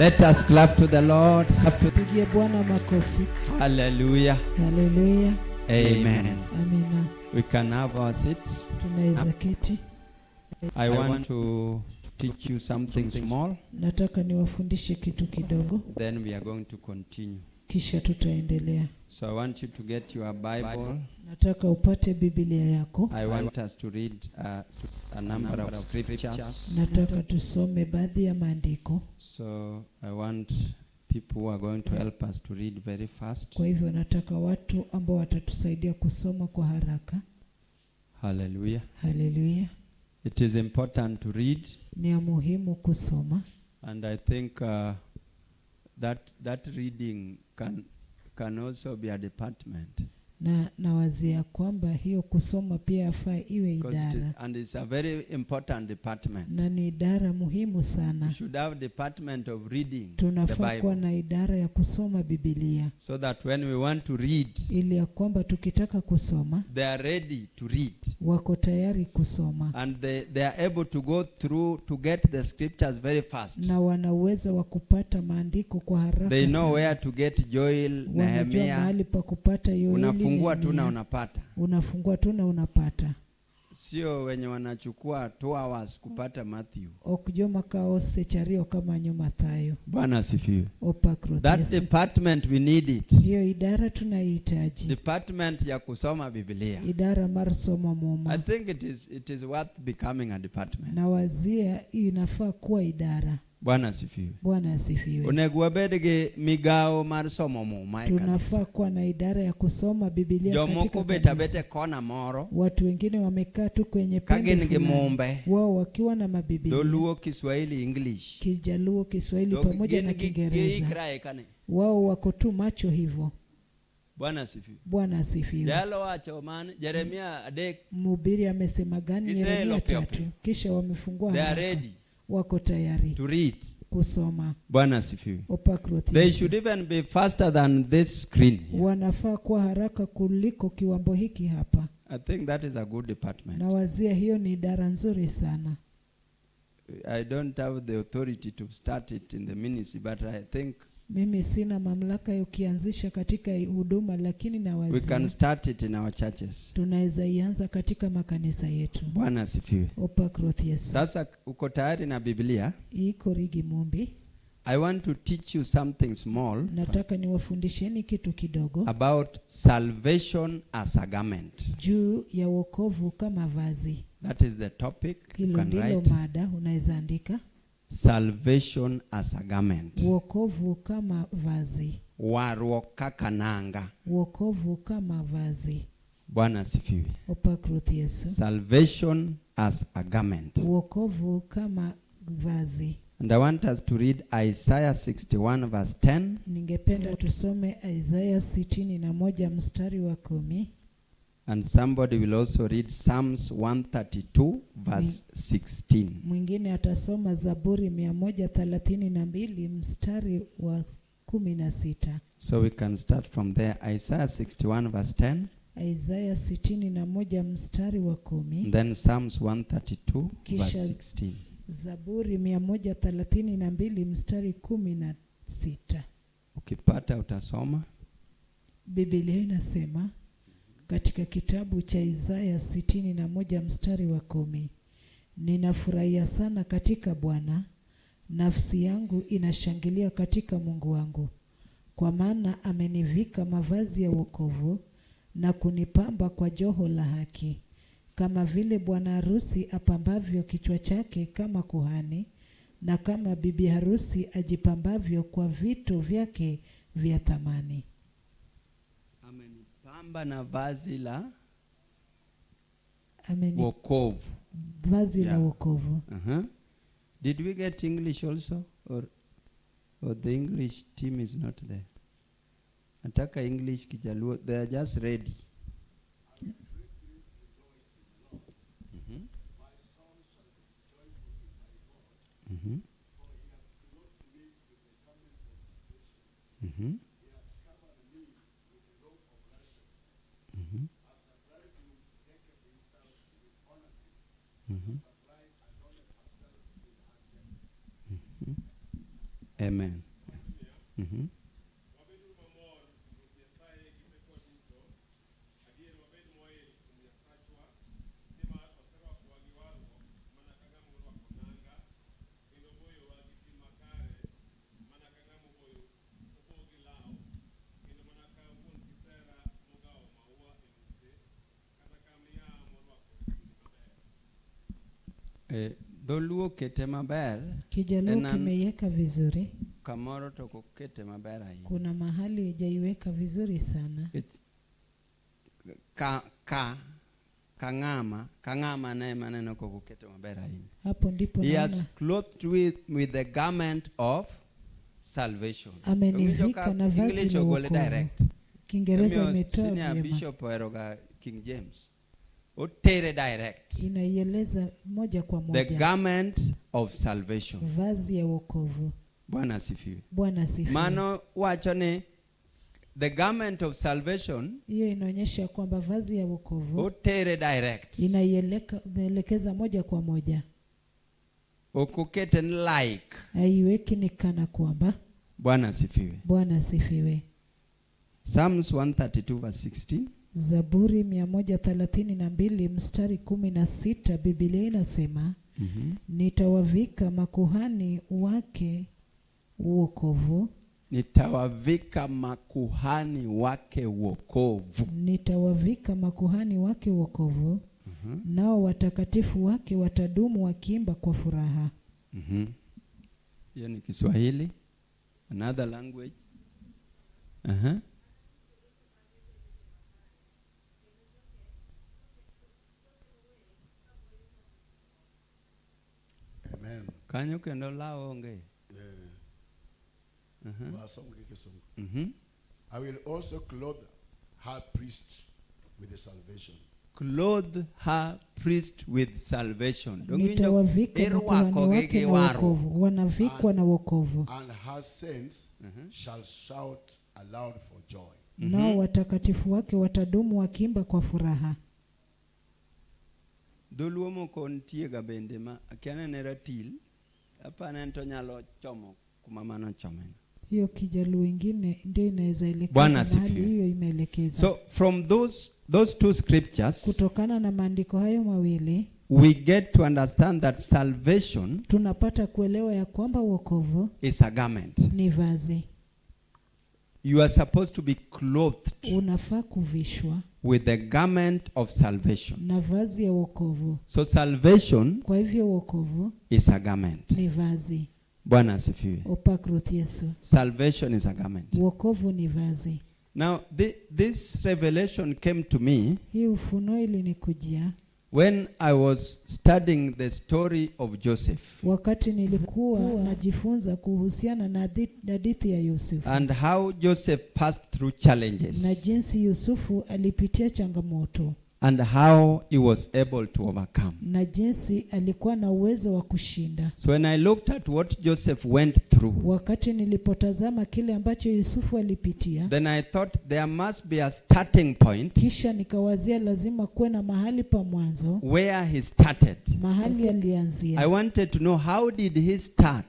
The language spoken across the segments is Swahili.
Let us clap to the Lord. Pigie Bwana makofi. Hallelujah. Hallelujah. Amen. Amina. We can have our seats. Tunaweza keti. I want to teach you something small. Nataka niwafundishe kitu kidogo. Then we are going to continue. Kisha tutaendelea. So I want you to get your Bible. Nataka upate Biblia yako. I want us to read a number of scriptures. Nataka tusome baadhi ya maandiko. So I want people who are going to help us to read very fast. Kwa hivyo nataka watu ambao watatusaidia kusoma kwa haraka. Hallelujah. Hallelujah. It is important to read. Ni muhimu kusoma. And I think that reading can also be a department. Na wazia kwamba hiyo kusoma pia yafaa iwe idara. And it's a very important department. Na ni idara muhimu sana. We should have department of reading Tunafaa kuwa na idara ya kusoma Biblia. So that when we want to read, ili ya kwamba tukitaka kusoma, they are ready to read. Wako tayari kusoma. And they are able to go through to get the scriptures very fast. Na wana uwezo wa kupata maandiko kwa haraka. They know where to get Joel, Nehemiah. Mahali pa kupata Yoeli. Unafungua tu na unapata. Unafungua tu na unapata. Sio wenye wanachukua 2 hours kupata Matthew. Okujoma kaose chario kama nyo Mathayo. Bwana asifiwe. That department we need it. Hiyo idara tunahitaji. Department ya kusoma Biblia. Idara marsoma moma. I think it is worth becoming a department. Na wazia inafaa kuwa idara. Bwana asifiwe. Bwana asifiwe. Unegwabedege migao marsomo moma. Tunafaa kuwa na idara ya kusoma Biblia katika kanisa. Kona moro. Watu wengine wamekaa tu kwenye pembe fulani. Wao wakiwa na mabiblia. Doluo Kiswahili English. Kijaluo Kiswahili pamoja na Kiingereza. Wao wako tu macho hivyo. Bwana asifiwe. Bwana asifiwe. Jalo acho man Yeremia adek. Mhubiri amesema gani? Yeremia 3. Kisha wamefungua. They are ready. Wako tayari to read. Kusoma. Bwana asifiwe. They should even be faster than this screen. Wanafaa kuwa haraka kuliko kiwambo hiki hapa. I think that is a good department. Na wazia hiyo ni idara nzuri sana. I don't have the authority to start it in the ministry, but I think mimi sina mamlaka ya kuanzisha katika huduma, lakini na wazia. We can start it in our churches. Tunaweza ianza katika makanisa yetu. Bwana asifiwe. Sasa uko tayari na Biblia? Iko rigi mumbi. I want to teach you something small. Nataka niwafundisheni kitu kidogo. About salvation as a garment. Juu ya wokovu kama vazi. That is the topic. Hilo ndilo mada unaweza andika. Salvation as a garment. Wokovu kama vazi. Waruoka kananga. Wokovu kama vazi. Bwana asifiwe. Yesu. Salvation as a garment. Wokovu kama vazi. And I want us to read Isaiah 61 verse 10. Ningependa tusome Isaiah 61 mstari wa 10. And somebody will also read Psalms 132 verse 16. Mwingine atasoma Zaburi 132 mstari wa 16. So we can start from there. Isaiah 61 verse 10. Isaiah 61 mstari wa 10. Then Psalms 132 verse 16. Zaburi 132 mstari 16. Ukipata utasoma. Biblia inasema katika kitabu cha Isaiah 61 mstari wa 10, ninafurahia sana katika Bwana, nafsi yangu inashangilia katika Mungu wangu, kwa maana amenivika mavazi ya wokovu na kunipamba kwa joho la haki, kama vile bwana harusi apambavyo kichwa chake kama kuhani, na kama bibi harusi ajipambavyo kwa vito vyake vya thamani. Amenipamba na vazi la wokovu. Vazi la wokovu. Did we get English also, or the English team is not there? Nataka English Kijaluo, they are just ready. Amen. Dholuo kete maber. Kijaluo kimeiweka vizuri. Kamoro to kukete maber ahinya. Kuna mahali hajaiweka vizuri sana. Kang'ama naye maneno kukete maber ahinya. Hapo ndipo He has clothed with the garment of salvation. Amenivika na vazi la wokovu. Kiingereza imetoa vyema. Bishop Eroga King James. Utere direct. Inaieleza moja kwa moja. The garment of salvation. Vazi ya wokovu. Bwana asifiwe. Bwana asifiwe. Mano wacho ni the garment of salvation. Hiyo inaonyesha kwamba vazi ya wokovu. Utere direct. Inaelekeza moja kwa moja. Ukukete like. Haiweki ni kana kwamba. Bwana asifiwe. Bwana asifiwe. Psalms 132 verse 16. Zaburi 132 mstari 16, Biblia inasema nitawavika makuhani wake wokovu. Nitawavika makuhani wake wokovu. Nitawavika makuhani wake wokovu. Nao watakatifu wake watadumu wakiimba kwa furaha. Hiyo ni Kiswahili. Another language. Amen. Kanyo kendo lao onge. I will also clothe her priest with the salvation. Clothe her priest with salvation. Nitawavika makuhani wake na wokovu. Wanavikwa na wokovu. And her saints shall shout aloud for joy. Nao watakatifu wake watadumu wakiimba kwa furaha. Dholuo moko nitie ga bende ma akiana ne ratil hapana nto nyalo chomo kuma mano chomena. Hiyo Kijaluo ingine ndio inaweza elekeza mahali hiyo imeelekeza. So from those two scriptures, kutokana na maandiko hayo mawili, we get to understand that salvation, tunapata kuelewa ya kwamba wokovu is a garment. Ni vazi. You are supposed to be clothed. Unafaa kuvishwa with the garment of salvation. Na vazi ya wokovu. So salvation, kwa hivyo wokovu, is a garment. Ni vazi. Bwana asifiwe. Opakruth Yesu. Salvation is a garment. Wokovu ni vazi. Now this revelation came to me. Hii ufunuo ilinikujia when I was studying the story of Joseph. Wakati nilikuwa najifunza kuhusiana na hadithi ya Yusufu. And how Joseph passed through challenges. Na jinsi Yusufu alipitia changamoto. And how he was able to overcome. Na jinsi alikuwa na uwezo wa kushinda. So when I looked at what Joseph went through, wakati nilipotazama kile ambacho Yusufu alipitia, then I thought there must be a starting point. Kisha nikawazia lazima kuwe na mahali pa mwanzo. Where he started. Mahali alianzia. I wanted to know how did he start.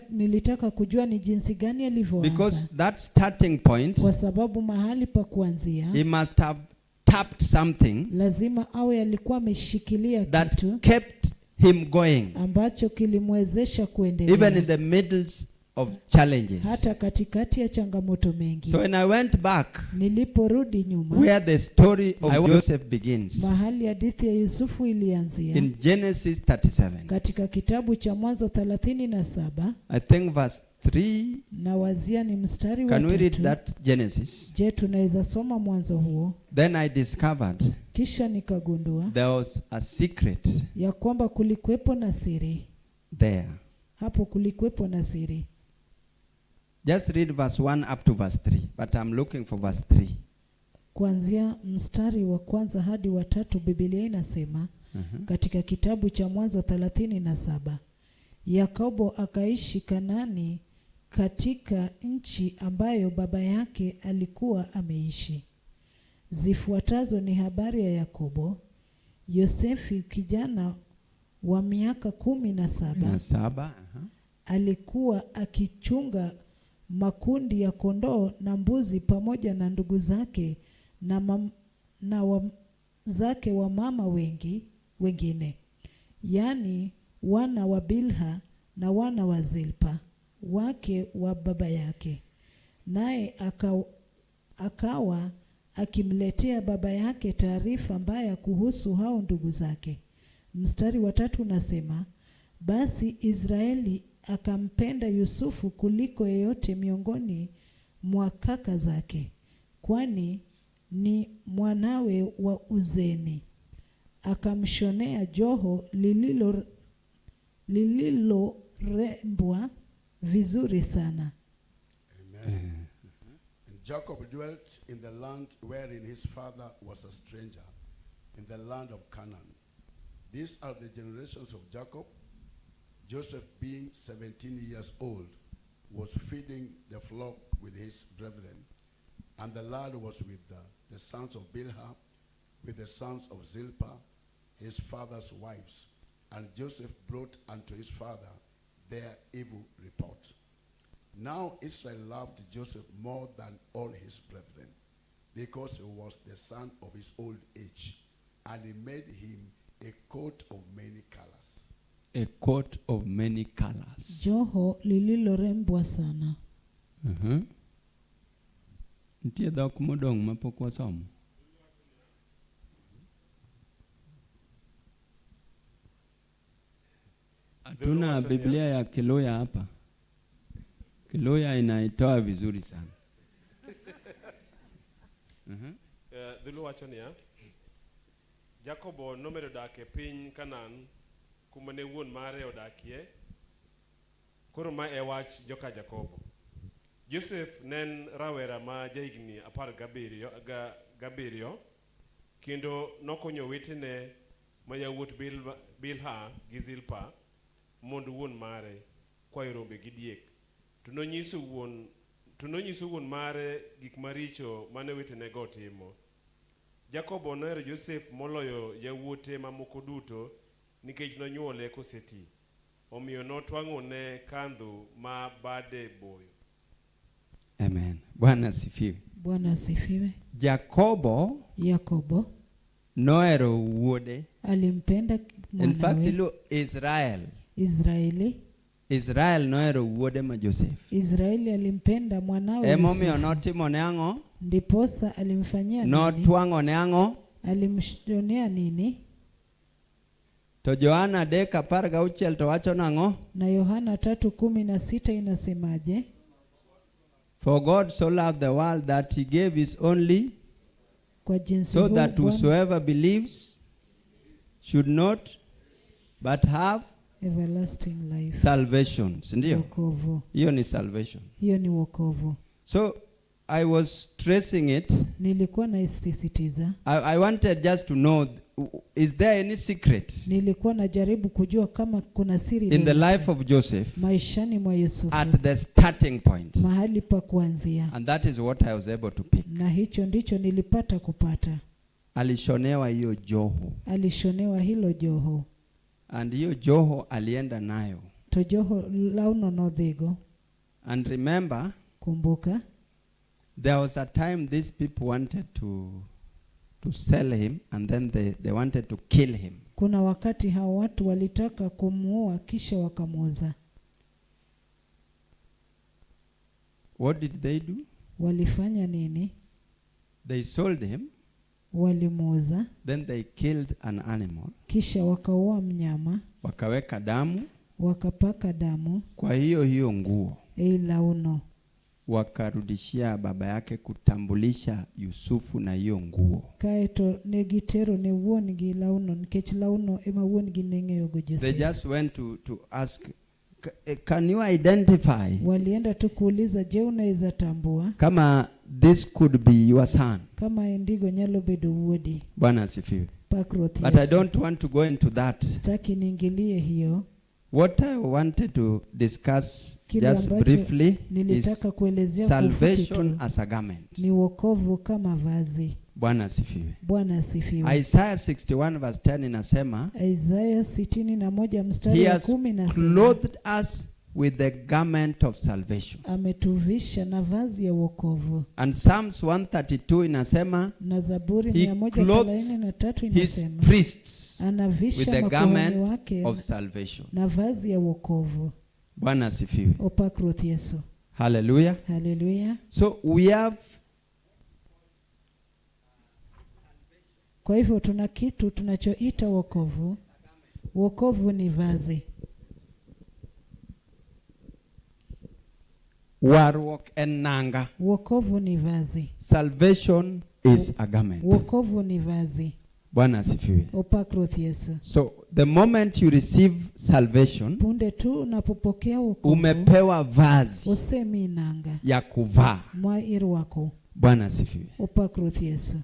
Nilitaka kujua ni jinsi gani alivyoanza. Because that starting point, kwa sababu mahali pa kuanzia, he must have tapped something lazima awe alikuwa ameshikilia that kitu kept him going, ambacho kilimwezesha kuendelea, even in the middle of challenges. hata katikati ya changamoto mengi. So when I went back, niliporudi nyuma, where the story of Joseph begins, mahali hadithi ya Yusufu ilianzia, in Genesis 37, katika kitabu cha Mwanzo 37, I think verse 3. na wazia ni mstari wa 3. Can we read that Genesis? Je, tunaweza soma mwanzo huo? Then I discovered kisha nikagundua there was a secret ya kwamba kulikuwepo na siri there. Hapo kulikuwepo na siri. Just read verse 1 up to verse 3, but I'm looking for verse 3. Kuanzia mstari wa kwanza hadi wa 3, Biblia inasema katika kitabu cha Mwanzo 37, Yakobo akaishi Kanani katika nchi ambayo baba yake alikuwa ameishi. Zifuatazo ni habari ya Yakobo. Yosefu kijana wa miaka 17 alikuwa akichunga makundi ya kondoo na mbuzi pamoja na ndugu zake zake wa mama wengine, yaani wana wa Bilha na wana wa Zilpa wake wa baba yake. Naye akawa akimletea baba yake taarifa mbaya kuhusu hao ndugu zake. Mstari wa 3 unasema, basi Israeli akampenda Yusufu kuliko yeyote miongoni mwa kaka zake, kwani ni mwanawe wa uzeni. Akamshonea joho lililorembwa vizuri sana. Amen. And Jacob dwelt in the land wherein his father was a stranger, in the land of Canaan. These are the generations of Jacob. Joseph, being 17 years old, was feeding the flock with his brethren, and the lad was with the sons of Bilhah, with the sons of Zilpah, his father's wives. And Joseph brought unto his father their evil report. Now Israel loved Joseph more than all his brethren, because he was the son of his old age, and he made him a coat of many colors. A coat of many colors. Joho lililorembwa sana. Ntie dhok modong mapok wasomo. Hatuna Biblia ya Kiluya hapa. Kiluya inaitoa vizuri sana. Dhulu wacho niya, Jacobo nomedo dak e piny Kanaan kuma ne wuon mare odakie. Koro ma e wach joka Jacobo. Joseph nen rawera ma jahigni 17 kendo nokonyo wetene ma yawuot Bilha gi Zilpa mondo wuon mare kwayo rombe gi diek. To nonyiso wuon mare gik maricho mane wetene go timo. Jacobo nohero Joseph moloyo yawuote mamoko duto nikech nonyuole koseti. Omiyo notwang'one kandho ma bade boyo. Amen. Bwana asifiwe. Bwana asifiwe. Yakobo nohero wuode. Alimpenda mwanawe. In fact, Israel nohero wuode ma Joseph. Israeli alimpenda mwanawe Yusufu. Emomiyo notimo ne ang'o? Ndiposa alimfanyia nini? Notwang'o ne ang'o? Alimshonea nini? To Yohana 3:16 to wacho nang'o? Na Yohana 3:16 inasemaje? For God so loved the world that he gave his only, kwa jinsi so that whosoever believes should not but have everlasting life. Salvation. Ndio? Wokovu. Hiyo ni salvation. Hiyo ni wokovu. So I was stressing it. Nilikuwa naisisitiza. I wanted just to know, is there any secret nilikuwa najaribu kujua kama kuna siri in the life of Joseph maishani mwa Yusufu at the starting point? Mahali pa kuanzia. And that is what I was able to pick. Na hicho ndicho nilipata kupata. Alishonewa hiyo joho. Alishonewa hilo joho. And hiyo joho alienda nayo. To joho launo no dhigo. And remember, kumbuka, there was a time these people wanted to sell him, and then they wanted to kill him. Kuna wakati hao watu walitaka kumuua kisha wakamuuza. What did they do? Walifanya nini? They sold him. Walimuuza. Then they killed an animal. Kisha wakaua mnyama. Wakaweka damu. Wakapaka damu. Kwa hiyo nguo. Launo. Wakarudishia baba yake kutambulisha Yusufu na hiyo nguo. Kaeto negitero ne wuon gi launo nikech launo ema wuon gi neng'eyo go Joseph. They just went to ask, can you identify? Walienda tu kuuliza, je, unaweza tambua kama this could be your son? Kama ndigo nyalo bedo wuodi. Bwana asifiwe. But I don't want to go into that. Sitaki niingilie hiyo. What I wanted to discuss just briefly is salvation as a garment. Ni wokovu kama vazi. Bwana asifiwe. Bwana asifiwe. Isaiah 61 verse 10 inasema, Isaiah 61 mstari wa 10 inasema, He has clothed us with the garment of salvation. Ametuvisha na vazi ya wokovu. And Psalms 132 inasema Na Zaburi he clothes 133 his inasema priests with anavisha the makuhani garment wake of salvation. na vazi ya wokovu. Bwana asifiwe. Opakruth Yesu. Hallelujah. Haleluya. So we have Kwa hivyo tuna kitu tunachoita wokovu. Wokovu ni vazi. warruok en nanga. Wokovu ni vazi. Salvation is a garment. Wokovu ni vazi. Bwana asifiwe. Opakruth Yesu. So the moment you receive salvation, Punde tu unapopokea wokovu, umepewa vazi usemi nanga ya kuvaa. mwairi wako. Bwana asifiwe. Opakruth Yesu.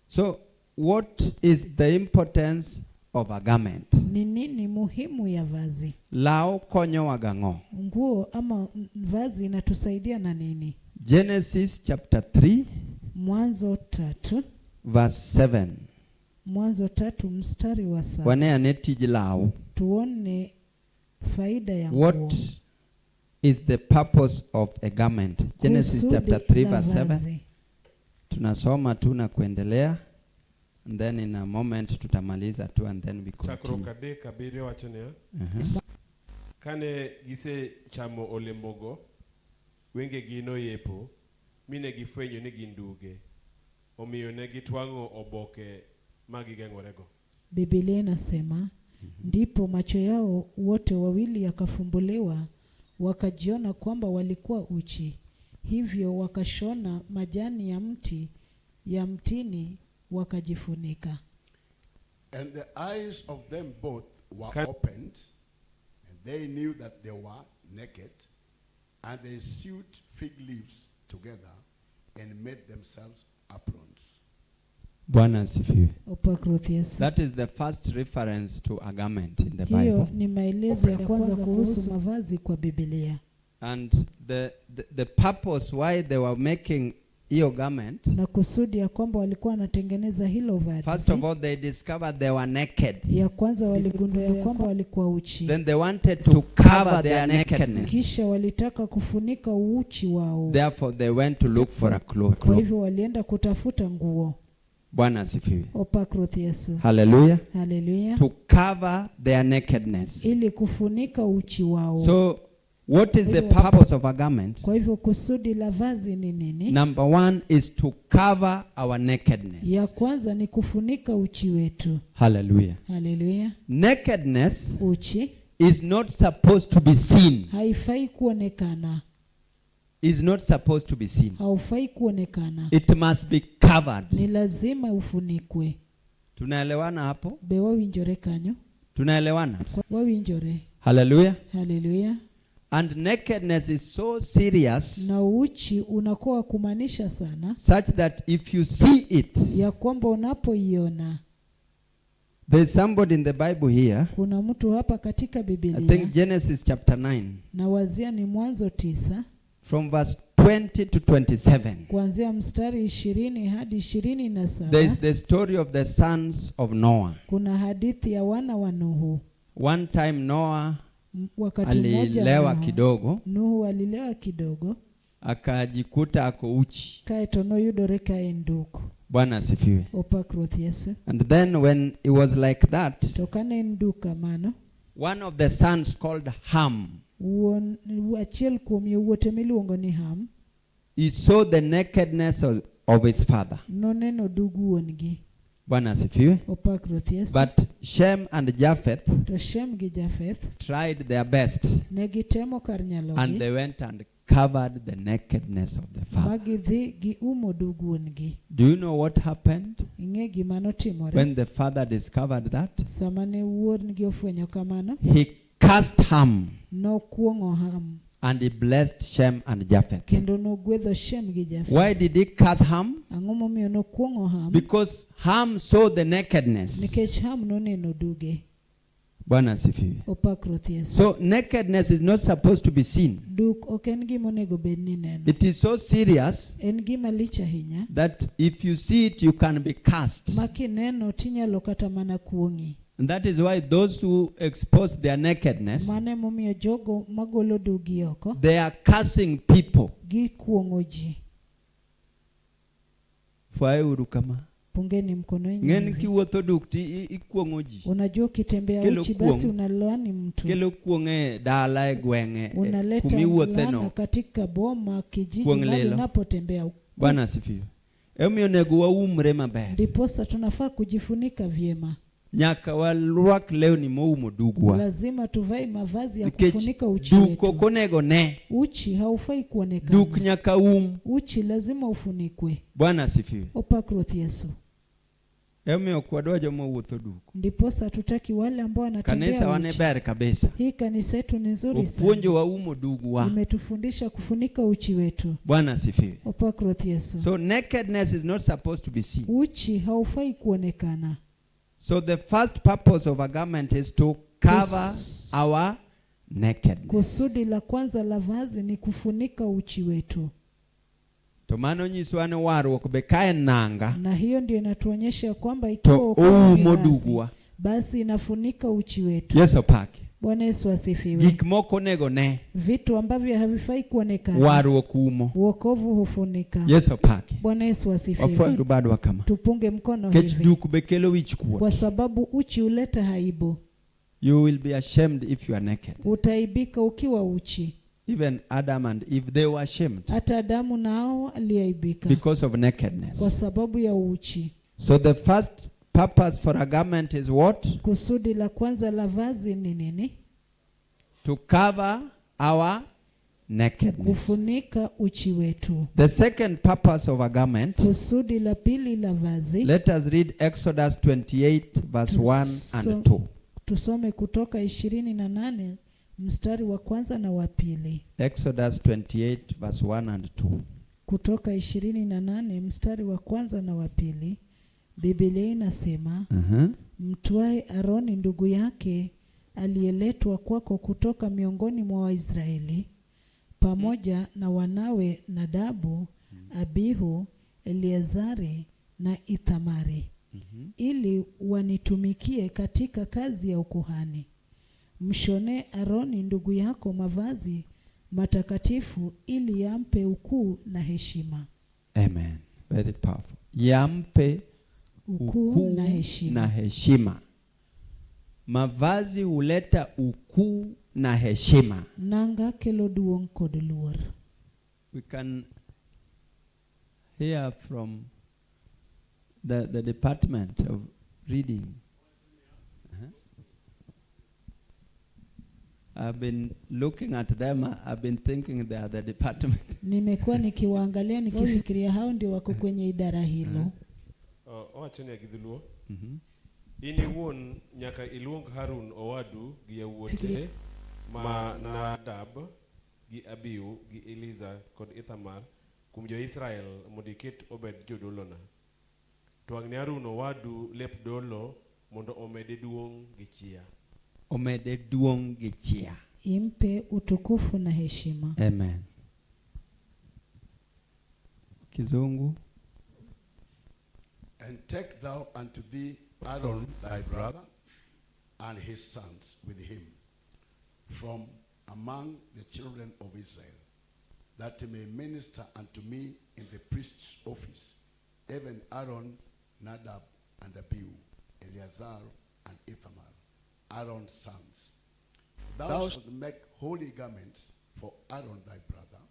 So what is the importance of a garment? Ni nini muhimu ya vazi? Lao konyo wagang'o. Nguo ama vazi inatusaidia na nini? Genesis chapter 3 Mwanzo 3 verse 7. Mwanzo 3 mstari wa 7. Wane tij lao. Tuone faida ya nguo. What is the purpose of a garment? Genesis Kusudi chapter 3 la verse 7. vazi. Tunasoma tu na kuendelea, and then in a moment tutamaliza tu, and then we continue. Chakruok 3:7 wacho niya. Kane gise chamo olembogo, wengegi noyepo, mine gifwenyo ni gin duge. Omiyo ne gitwang'o oboke magigeng'orego. Biblia inasema ndipo macho yao wote wawili yakafumbuliwa, wakajiona kwamba walikuwa uchi. Hivyo wakashona majani ya mtini wakajifunika. And the eyes of them both were opened, and they knew that they were naked, and they sewed fig leaves together and made themselves aprons. Bwana asifiwe. Opakruth Yesu. That is the first reference to a garment in the Hiyo Bible. ni maelezo ya kwanza kuhusu mavazi kwa Biblia. And the purpose why they were making hiyo garment, Na kusudi ya kwamba walikuwa wanatengeneza hilo vazi. first of all they discovered they were naked. Ya kwanza waligundua ya kwamba walikuwa uchi. Then they wanted to cover their nakedness. Kisha walitaka kufunika uchi wao. Therefore they went to look for a Kwa cloth. hivyo walienda kutafuta nguo. Bwana asifiwe. Opakruth Yesu. Hallelujah. Haleluya. To cover their nakedness. Ili kufunika uchi wao. So what is the purpose of a garment? Kwa hivyo kusudi la vazi ni nini? Number one is to cover our nakedness. Ya kwanza ni kufunika uchi wetu. Hallelujah. Haleluya. Nakedness Uchi is not supposed to be seen. haifai kuonekana. Is not supposed to be seen. Haufai kuonekana. It must be covered. Ni lazima ufunikwe. Tunaelewana hapo? Be wawinjore kanyo. Tunaelewana? Wawinjore. Hallelujah. Haleluya. And nakedness is so serious Na uchi unakuwa kumaanisha sana. such that if you see it, Ya kwamba unapoiona. there's somebody in the Bible here. Kuna mtu hapa katika I Biblia. think Genesis chapter 9 Na wazia ni Mwanzo 9. from verse 20 to 27. Kuanzia mstari 20 hadi 27. There is the story of the sons of Noah. Kuna hadithi ya wana wa Nuhu. One time Noah Wakati mmoja alilewa kidogo, Nuhu alilewa kidogo. akajikuta ako uchi. Kae tono yudore kae nduku. Bwana asifiwe. Opakruth Yesu. And then when it was like that, Tokane nduka mano. one of the sons called Ham, Achiel kuom yawuote miluongo ni Ham. he saw the nakedness of his father. Noneno dug wuongi. Bwana asifiwe. Opakruth Yesu. But Shem and Japheth To Shem gi Japheth tried their best, ne gitemo kar and nyalogi. they went and covered the nakedness of the father. Magidhi gi umo dug wuongi. Do you know what happened Ing'e gima notimore? when the father discovered that? Sama ne wuongi ofwenyo kamano. He cursed Ham Nokuong'o Ham. and he blessed Shem and Japheth. Kendo nogwedho Shem gi Japheth. Why did he curse Ham? Ang'o momiyo nokuong'o Ham? Because Ham saw the nakedness. Nikech Ham noneno duge. Bwana asifiwe. Opakruth Yesu. So nakedness is not supposed to be seen. Duk ok en gima onego bed ni neno. It is so serious En gima lich ahinya. that if you see it, you can be cursed. Ma kineno tinyalo kata mana kuong'i. And that is why those who expose their nakedness, Mane momiyo jogo magolo dugi oko they are cursing people. gikuong'o ji. Fwaeuru kama. Pungeni mkono Ng'en yenyu. kiwuotho duk ti ikuong'o ji. Unajua ukitembea Kelo uchi kuong. basi unaloani mtu. Kelo kuong'e dala e gweng'e Unaleta kumiwuothe laana no. katika boma kijiji Kuong mahali lilo. unapotembea. Bwana asifiwe. Emomiyo onego waumre maber. Ndiposa tunafaa kujifunika vyema. Nyaka walwak lewni moumo dugwa. Lazima tuvae mavazi ya Nikech kufunika uchi duk wetu. ok onego ne. Uchi haufai kuonekana. Duk nyaka Uchi lazima ufunikwe. Bwana asifiwe. Opak Ruoth Yesu. Emomiyo kwadwa joma wuotho duk. Ndiposa tutaki wale ambao wanatembea Kanisa wane uchi. ber kabisa. Hii kanisa yetu ni nzuri Opuonjo sana. waumo dugwa. Imetufundisha kufunika uchi wetu. Bwana asifiwe. Opak Ruoth Yesu. So nakedness is not supposed to be seen. Uchi haufai kuonekana. So the first purpose of a garment is to cover our nakedness. Kusudi la kwanza la vazi ni kufunika uchi wetu. To mano nyiso ane warruok be kae nanga Na hiyo ndio inatuonyesha kwamba to ikiwa uko oumo vazi, dugwa. basi inafunika uchi wetu. Yesu opake. Bwana Yesu asifiwe. Gik moko onego ne. Vitu ambavyo havifai kuonekana. Warruok umo. Wokovu hufunika. Yesu opake. Bwana Yesu asifiwe. Wafwaru badwa kama. Tupunge mkono Kech hivi. duk be kelo wich kuot. Kwa sababu uchi huleta aibu. You will be ashamed if you are naked. Utaibika ukiwa uchi. Even Adam and Eve, they were ashamed Hata Adamu nao aliaibika because of kwa nakedness. sababu ya uchi. So the first purpose for a garment is what? Kusudi la kwanza la vazi ni nini? To cover our nakedness. Kufunika uchi wetu. The second purpose of a garment, Kusudi la pili la vazi. let us read Exodus 28 verse 1 and 2. Tusome Kutoka 28 mstari wa kwanza na wa pili. Exodus 28 verse 1 and 2. Kutoka 28 mstari wa kwanza na wa pili. Biblia inasema, mtwae Aroni ndugu yake aliyeletwa kwako kutoka miongoni mwa Waisraeli, pamoja na wanawe Nadabu, Abihu, Eleazari na Ithamari, ili wanitumikie katika kazi ya ukuhani. Mshone Aroni ndugu yako mavazi matakatifu ili yampe ukuu na heshima. Amen. Very powerful. Yampe ukuu na heshima. Mavazi huleta ukuu na heshima. Nanga kelo duong' kod luor. We can hear from the department of reading. I've been looking at them. I've been thinking they are the department. Nimekuwa nikiwaangalia nikifikiria hao ndio wako kwenye idara hilo. Owachoni agidhuluo. Ini wuon nyaka iluong Harun owadu gi yawuote ma Nadab gi Abiu gi Eliza kod Ithamar kum jo Israel mondo iket obed jodolona. Twang' ne Harun owadu lep dolo mondo omede duong' gi chia. Omede duong' gi chia. Impe utukufu na heshima. Amen. Kizungu. And take thou unto thee Aaron thy brother and his sons with him from among the children of Israel, that he may minister unto me in the priest's office, even Aaron, Nadab, and Abihu, Eleazar, and Ithamar, Aaron's sons. Thou shalt make holy garments for Aaron thy brother,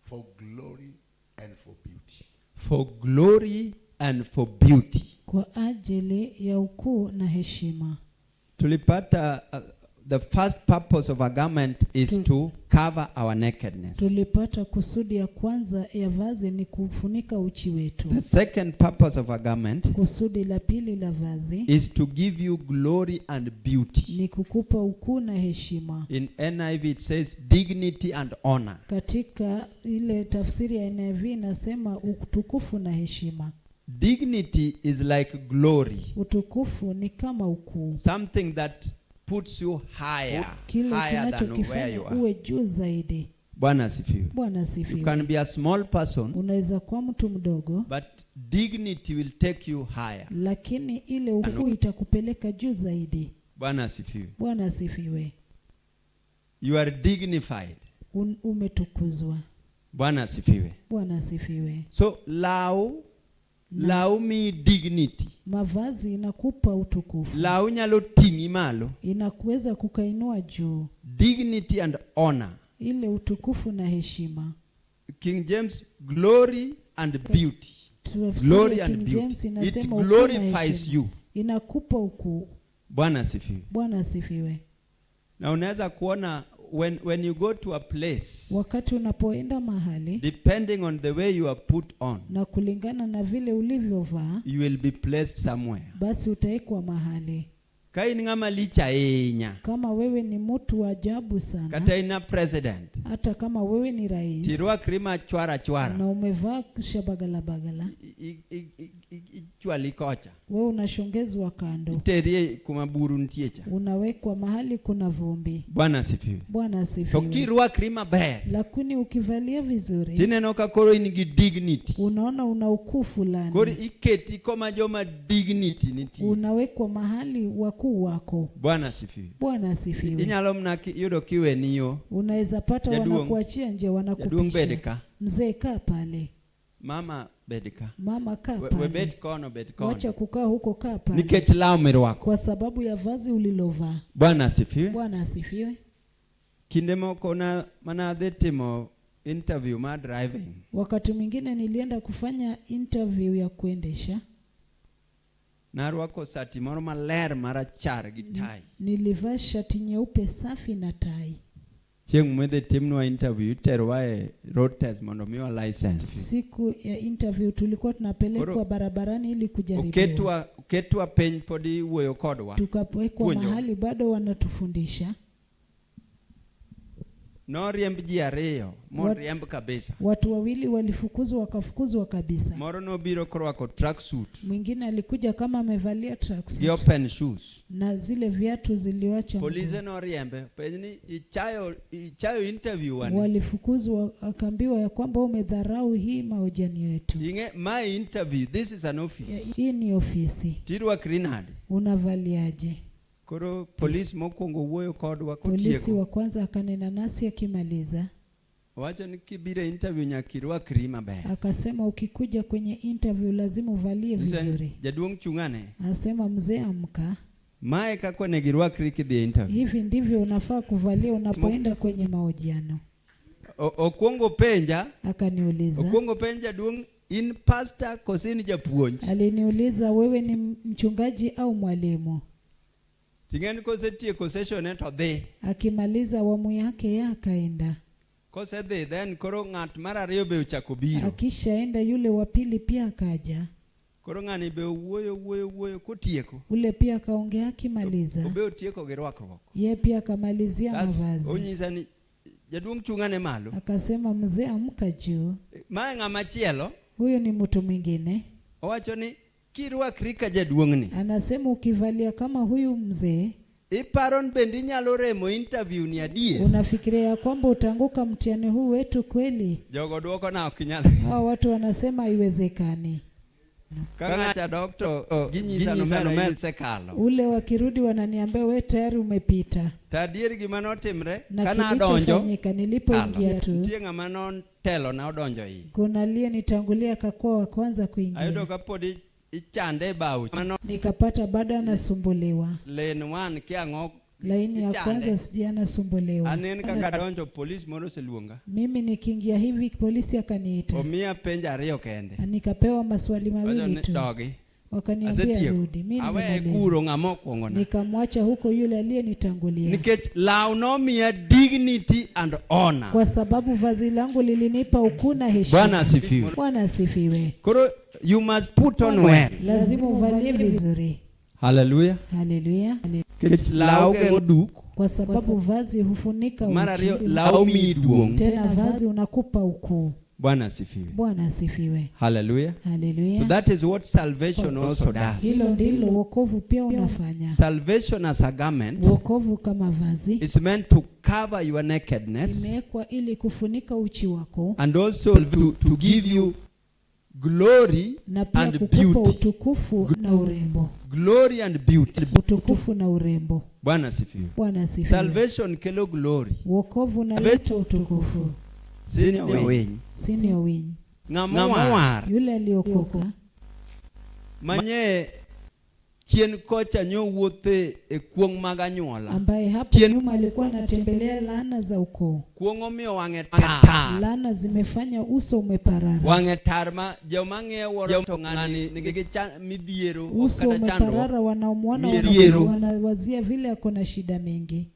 for glory and for beauty. For glory and for beauty. Kwa ajili ya ukuu na heshima. Tulipata the first purpose of a garment is to cover our nakedness. Tulipata kusudi ya kwanza ya vazi ni kufunika uchi wetu. The second purpose of a garment Kusudi la pili la vazi is to give you glory and beauty. ni kukupa ukuu na heshima. In NIV it says dignity and honor. Katika ile tafsiri ya NIV inasema utukufu na heshima. Dignity is like glory. Utukufu ni kama ukuu. Something that puts you higher Kile than where you kinachokifanya are. uwe juu zaidi. Bwana asifiwe. Bwana You asifiwe. can be a small person, Unaweza kuwa mtu mdogo, but dignity will take you higher. lakini ile ukuu itakupeleka juu zaidi. Bwana asifiwe. Bwana asifiwe. You are dignified. Umetukuzwa. Bwana asifiwe. Bwana asifiwe. So lau mi dignity. Mavazi inakupa utukufu. Lau nyalo tingi malo. Inakuweza kukainua juu. Dignity and honor. Ile utukufu na heshima. King James, glory and beauty. Glory and beauty. It glorifies you. Inakupa ukuu. Bwana asifiwe. Bwana asifiwe. Na unaweza kuona when you go to a place, wakati unapoenda mahali, depending on the way you are put on, na kulingana na vile ulivyovaa, you will be placed somewhere. Basi utaekwa mahali. Kai ngama licha enya. Kama wewe ni mtu wa ajabu sana. Kata ina president. Hata kama wewe ni rais. Tirua krima chwara. Na umevaa shabagala bagala. Chwali kocha. Wewe unashongezwa kando. Iterie kumaburu ntiecha. Unawekwa mahali kuna vumbi. Bwana asifiwe. Bwana asifiwe. Tokirua krima ber. Lakini ukivalia vizuri, tineno kakoro inigi dignity. Unaona una ukuu fulani. Kori iketi koma joma dignity niti. Unawekwa mahali wakuu wako. Bwana asifiwe. Bwana asifiwe. Inyalo mnaki yudo kiwe niyo. Unaweza pata wanakuachia nje, wanakupisha. Mzee kaa pale. Mama bedika. Mama kaa pale. We bet kono. Wacha kukaa huko, kaa pale. Nikech lao mero wako. Kwa sababu ya vazi ulilovaa. Bwana asifiwe. Bwana asifiwe. Kinde moko na manadhi timo interview ma driving. Wakati mwingine nilienda kufanya interview ya kuendesha. Narwako sati moro maler marachar gi tai. Nilivaa shati nyeupe safi na tai. Chieng' mwedhe timnwa interview terwae road test mondo miwa license. Siku ya interview tulikuwa tunapelekwa barabarani ili kujaribiwa. Uketwa peny podi wuoyo kodwa. Tukapelekwa mahali bado wanatufundisha. No riemb ji ariyo, riemb kabisa. Watu wawili walifukuzwa, wakafukuzwa kabisa. Moro no biro korwako track suit. Mwingine alikuja kama amevalia track suit. Gi open shoes. Na zile viatu ziliwacha. Police no riembe, penye ichayo interview wani. Walifukuzwa, akaambiwa ya kwamba umedharau hii mahojiano yetu. Inge my interview, this is an office. Hii ni ofisi. Tirwa krinade. Unavaliaje? Koro police mokongo wuoyo kodwa kotieko. Polisi wa kwanza akanena nasi akimaliza. Wacha nikibire interview nyakirwa krima be. Akasema ukikuja kwenye interview lazima uvalie vizuri. Jaduong chungane. Asema mzee amka. Mae kakwa negirwa kriki the interview. Hivi ndivyo unafaa kuvalia unapoenda kwenye mahojiano. Okuongo penja. Akaniuliza. Okuongo penja duong in pastor kosini japuonj. Aliniuliza wewe ni mchungaji au mwalimu? Tingeni kose tieko session ento dhi. Akimaliza awamu yake akaenda. Kose dhi then koro ng'at mar ariyo be ochako biro. Akishaenda yule wa pili pia akaja. Koro ng'ani be wuoyo kotieko. Ule pia akaongea akimaliza. Obe otieko gi rwakruok. Yeye pia akamalizia mavazi. Onyisa ni jaduong chungane malo. Akasema mzee amka juu. Mae ng'ama chielo. Huyo ni mtu mwingine. Owacho ni kirwakri ka jaduong'ni. Anasema ukivalia kama huyu mzee, iparon bendi nyalo remo interview ni adie. Unafikiria kwamba utanguka mtihani huu wetu kweli? Jogo duoko na okinyal. Hao watu wanasema haiwezekani. Kanga cha doctor ginyisa no sekalo. Ule wakirudi wananiambia wewe tayari umepita. Tadier gima notimre kana donjo nilipoingia tu. Tie ng'ama non telo na odonjo hii. Kuna aliye nitangulia akakuwa wa kwanza kuingia. Ayudo kapodi ichande bau. Nikapata baada nasumbuliwa. Lane 1 kiango. Laini ya kwanza sija nasumbuliwa. Anen kaka donjo police moro seluonga. Mimi nikiingia hivi polisi akaniita. Omia penja ariyo kende. Nikapewa maswali mawili tu. Wakaniambia rudi. Mimi kuro ng'amo kuongo na. Nikamwacha huko yule aliyenitangulia. Nikech launomia dignity and honor. Kwa sababu vazi langu lilinipa ukuu na heshima. Bwana asifiwe. Bwana asifiwe. Koro you must put on well. Lazima uvalie vizuri. Hallelujah. Hallelujah. Nikech lauke oduk. Kwa sababu vazi hufunika uchi. Lau miduong. Tena vazi unakupa ukuu. Bwana asifiwe. Bwana asifiwe. Hallelujah. Haleluya. So that is what salvation also does. Hilo ndilo wokovu pia unafanya. Salvation as a garment Wokovu kama vazi is meant to cover your nakedness imewekwa ili kufunika uchi wako and also to give you glory na pia and kukupa beauty. utukufu na urembo. Glory and beauty. Utukufu na urembo. Bwana asifiwe. Bwana asifiwe. Salvation kelo glory. Wokovu unaleta utukufu. Sini wenyi. Sini winyi. Ngamawar. Yule aliokoka Manye chien kocha nyo wuothe e kuong maganyuola. ambaye hapo nyuma alikuwa anatembelea laana za ukoo. Kuong omiyo wange tar. Laana zimefanya uso umeparara. Wange tar ma joma ng'eyo to ng'ani nigi midhiero Uso kata chandruok. umeparara, wanaomwona Midhiero. wanawazia vile ako na shida mengi.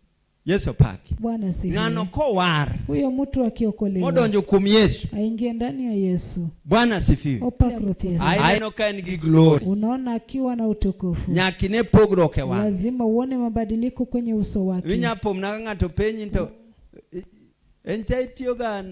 Yesu paki. Bwana asifiwe. Ng'ano kowar. Huyo mtu akiokolewa Modonjo kuom Yesu. aingie ndani ya Yesu. Bwana asifiwe. Opakruth Yesu. Aino ka en gi glory. Unaona akiwa na utukufu. Nyakine pogruok e wang'e. Lazima uone mabadiliko kwenye uso wake. Winya pom na ng'ato penyi to en cha itiyoga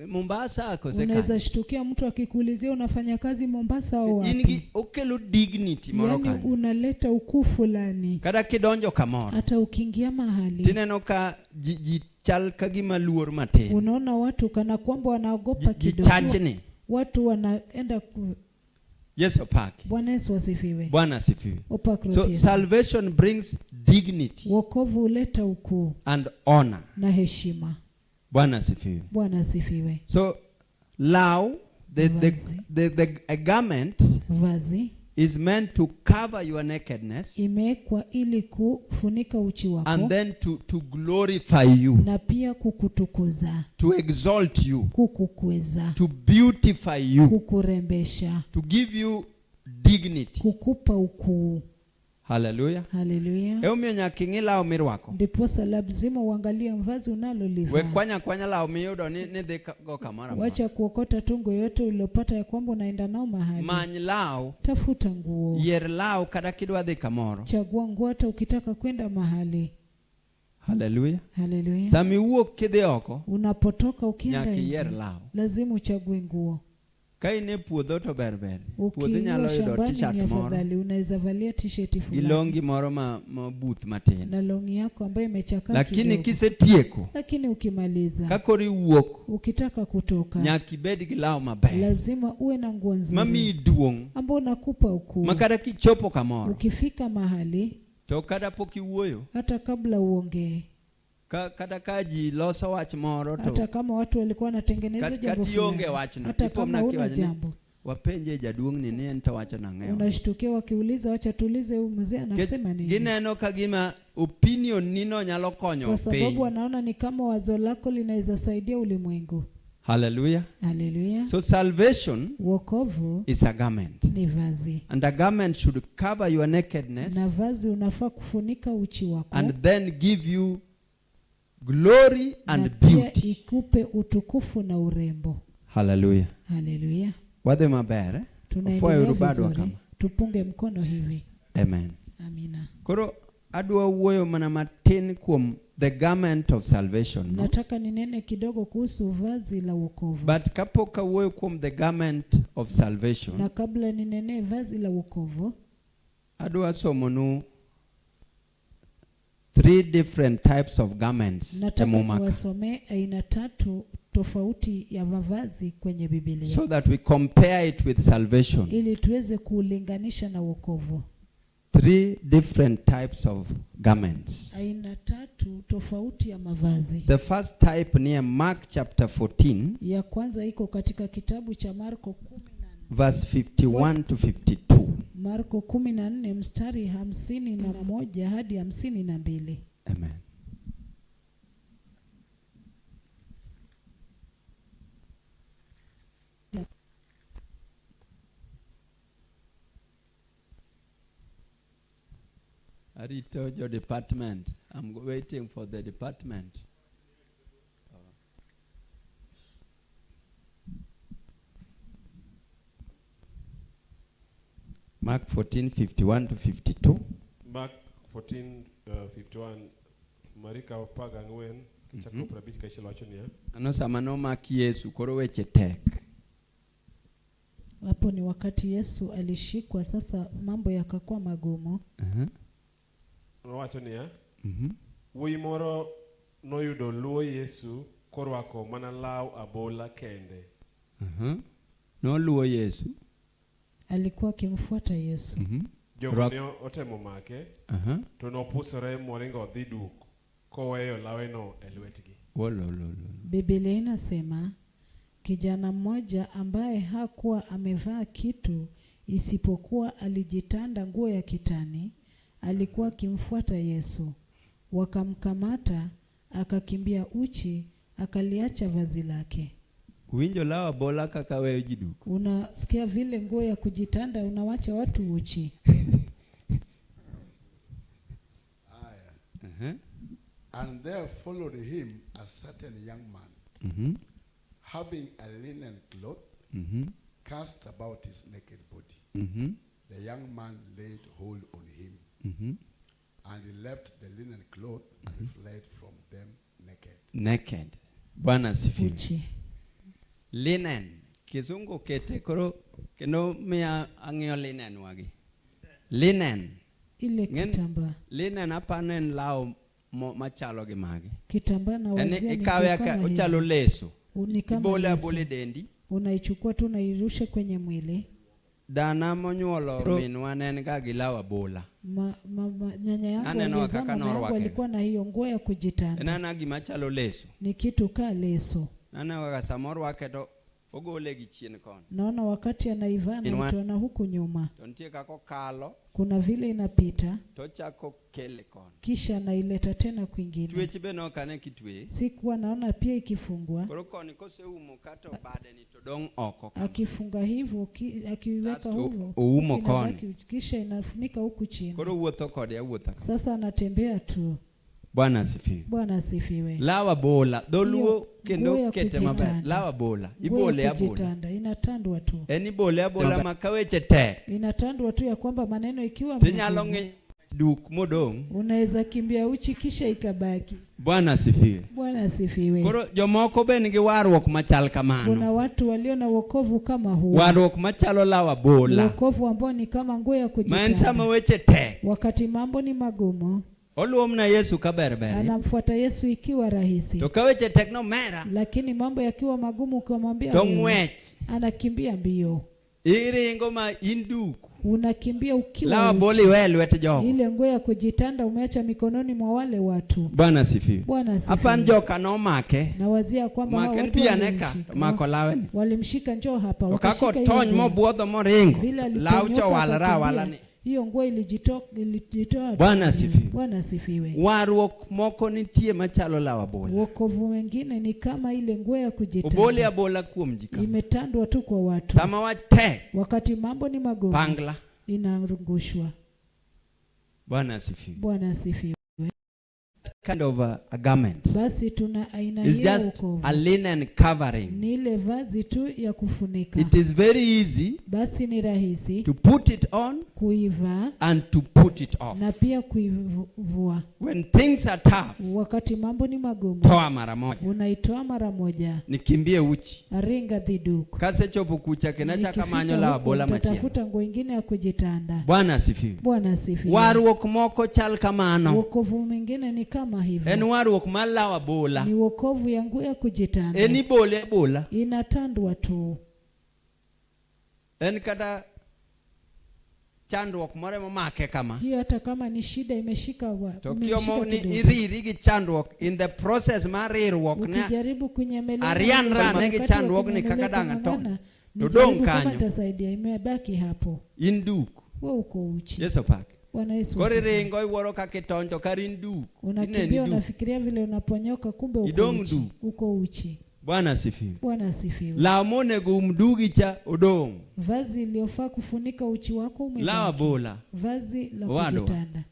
Mombasa kose Unaweza kan. shtukia mtu akikuulizia unafanya kazi Mombasa au In wapi. gi okelo dignity moro Yani kanyo. unaleta ukuu fulani. Kata kidonjo kamoro. Hata ukiingia mahali Tineno ka ji chal ka gima luor matin. unaona watu kana kwamba wanaogopa Ji kidogo. chachni. Watu wanaenda Yesu paki. Bwana Yesu asifiwe. Bwana asifiwe. Opakruth So Yesu. salvation brings dignity Wokovu huleta ukuu and honor. na heshima. Bwana asifiwe. Bwana asifiwe. So now Vazi. a garment Vazi is meant to cover your nakedness imewekwa ili kufunika uchi wako and then to glorify you, na pia kukutukuza, to exalt you, kukukweza, to beautify you, kukurembesha, to give you dignity. kukupa ukuu. Hallelujah. Haleluya. Eumio nyaki lao mirwako. Ndiposa lazima uangalie vazi We unalolivaa. kwanya lao miyudo ni dhi go kamara. Wacha kuokota tungo yote uliyopata ya kwamba unaenda nao mahali. Many lao, Tafuta nguo. yier lao kata kidwa dhi kamoro. Chagua nguo hata ukitaka kwenda mahali. Hallelujah. Haleluya. Sami wuok kidhi oko, Unapotoka ukienda nyaki nje, yier lao. lazima uchague nguo. Ka ine puodho to ber. Puodho Ukiwa nyalo yudo shambani t-shirt ni moro. afadhali unaweza valia t-shirt fulani Ilongi moro ma booth matin. na longi yako ambayo imechakaa Lakini kidogo. kisetieko, Lakini ukimaliza kakori wuok, ukitaka kutoka nyaki bed gi lao maber. lazima uwe na nguo Mami nzuri duong. ambao nakupa ukuu. Makata kichopo kamoro. Ukifika mahali To kada pok iwuoyo. hata kabla uongee, Kata ka ji loso wach moro to. hata kama watu walikuwa wanatengeneza jambo Kati onge fulani, wachno. hata Ipo kama mna una kiwacho ni jambo wapenje jaduong' ni ento wacho nang'eyo. unashtukia wakiuliza, wacha tuulize huyu mzee anasema nini, Gineno kagima opinion nino nyalo konyo kwa sababu piny. wanaona ni kama wazo lako linaweza saidia ulimwengu. Hallelujah. Haleluya. So salvation Wokovu is a garment. ni vazi, And a garment should cover your nakedness na vazi unafaa kufunika uchi wako and then give you glory na and pia beauty. ikupe utukufu na urembo. Hallelujah. Haleluya. Wadhi maber. Ofuayo Tunaendelea rubadwa vizuri, kama. tupunge mkono hivi. Amen. Amina. Koro adwa wuoyo mana matin kuom the garment of salvation. No? Nataka ninene kidogo kuhusu vazi la wokovu. But kapok awuoyo kuom the garment of salvation, Na kabla ninene vazi la wokovu, adwa somonu 3 different types of garments. nataka Emumaka. niwasomee aina 3 tofauti ya mavazi kwenye Biblia So that we compare it with salvation. ili tuweze kulinganisha na wokovu. 3 different types of garments. Aina 3 tofauti ya mavazi. The first type near Mark chapter 14, Ya kwanza iko katika kitabu cha Marko 14, verse 51 to 52. Marko 14 mstari 51 hadi 52. Amen. Arito your department. I'm waiting for the department. Mark 14:51 to 52. Mark 14:51 Marika Paga Ngwen Kichako prabich kaishil wacho niya. Ano sama nomaki Yesu koro weche tek. Hapo ni wakati Yesu alishikwa, sasa mambo yakakuwa magumu. Wacho niya. Wuoyi moro noyudo luo Yesu korwako mana law abola kende. Noluo Yesu. Alikuwa akimfuata Yesu. Jogo ne otemo make. To nopusore moringo odhi duk koweyo laweno e lwetgi. Biblia inasema kijana mmoja ambaye hakuwa amevaa kitu isipokuwa alijitanda nguo ya kitani alikuwa akimfuata Yesu. Wakamkamata, akakimbia uchi, akaliacha vazi lake. Winjo lawa bola kaka wewe jiduku. Unasikia vile nguo ya kujitanda unawacha watu uchi. And there followed him a certain young man, having a linen cloth cast about his naked body. The young man laid hold on him, and he left the linen cloth and fled from them naked. Bwana sifiwe. Uchi. Linen. Kizungu kete koro keno mea angeo linen wagi. Linen. Ile kitamba. Linen apanen lao machalo gi magi. Kitamba na wazia ni kama uchalo leso. Ibole dendi. Unaichukua tu unairusha kwenye mwili. Dana monyuolo minwa nen ga gi lawa bola. Nyanya yangu walikuwa na hiyo nguo ya kujitanda. Nana gi machalo leso. Ni kitu ka leso. Nana waga samoro waketo ogole gi chien kono. Naona wakati anaivana utaona huku nyuma. Tontie kako kalo. Kuna vile inapita. Tochako kele kono. Kisha naileta tena kwingine. Tuwechi beno kane kitwe. Sikuwa naona pia ikifungwa. Koroko nikose umo kato bade ni todong oko. Akifunga hivyo, akiweka huko. Umo kono. Kisha inafunika huku chini. Koro uotho kode ya uotha. Sasa anatembea tu. Bwana asifiwe. Bwana asifiwe. Lawa bola. Doluo kendo kete mabe. Lawa bola. Ibole ya bola. Inatandwa tu. Eni bole ya bola makaweche te. Inatandwa tu ya kwamba maneno ikiwa tinyalonge duk modong. Unaweza kimbia uchi kisha ikabaki. Bwana asifiwe. Bwana asifiwe. Koro jomoko be nigi warruok machal kamano. Kuna watu walio na wokovu kama huo. Warruok machalo lawa bola. Wokovu ambao ni kama nguo ya kujitanda. Mansa maweche te. Wakati mambo ni magumu. Oluomna Yesu kaberberi. Anamfuata Yesu ikiwa rahisi. To kaweche tekno mera. Lakini mambo yakiwa magumu kumwambia wewe. Anakimbia mbio. Iringo ma induku. Unakimbia ukiwa lawa boli welu ete jogo. Ile nguo ya kujitanda umeacha mikononi mwa wale watu. Bwana sifiwe. Bwana asifiwe. Hapa njoka no make. Na wazia kwamba hao watu makolaweni. Walimshika njoo hapa. Wakako tony mo buodho mo ringo. Laucho walara walani. Hiyo nguo ilijitoa. Bwana asifiwe. Bwana asifiwe. Warruok moko nitie machalo lawa bola. Wokovu wengine ni kama ile nguo ya kujitanda. Obole ya bola kuom jika. Imetandwa tu kwa watu. Sama wach te. Wakati mambo ni magumu. Pangla. Inaangushwa. Bwana asifiwe. Bwana asifiwe. Kind of a garment. Basi tuna aina hiyo. It's wokovu. just a linen covering. Ni ile vazi tu ya kufunika. It is very easy. Basi ni rahisi. To put it on. Kuivaa. And to put it off. Na pia kuivua. When things are tough. Wakati mambo ni magumu. Toa mara moja. Unaitoa mara moja. Nikimbie uchi. Aringa dhiduku. Kase chopo kucha kenacha kamanyo la bola machia. Tafuta nguo nyingine ya kujitanda. Bwana asifiwe. Bwana asifiwe. Warruok moko chal kamano. Wokovu mwingine ni kama hivyo. En warruok mar lawa bola. Ni wokovu ya nguo ya kujitanda. Eni bole bola. Inatandwa tu. En kada chandruok more momake kama. Hiyo hata kama ni shida imeshika wa. Tokio mo ni iriri gi chandruok in the process mar rirruok ne. Ukijaribu kunyemelea. Arian ran gi chandruok ni kaka danga ton. Dodong kanyo. Nitasaidia imebaki hapo. Induk. Wewe uko uchi. Yesu pak. Bwana Yesu. Kore ringo iworo kake tonjo karindu. Unakimbia unafikiria vile unaponyoka kumbe uko uchi. Uko uchi. Bwana asifiwe. Bwana asifiwe. La monego umdugi cha odong. Vazi iliyofaa kufunika uchi wako umebaki. Lawa bola. Vazi la kujitanda.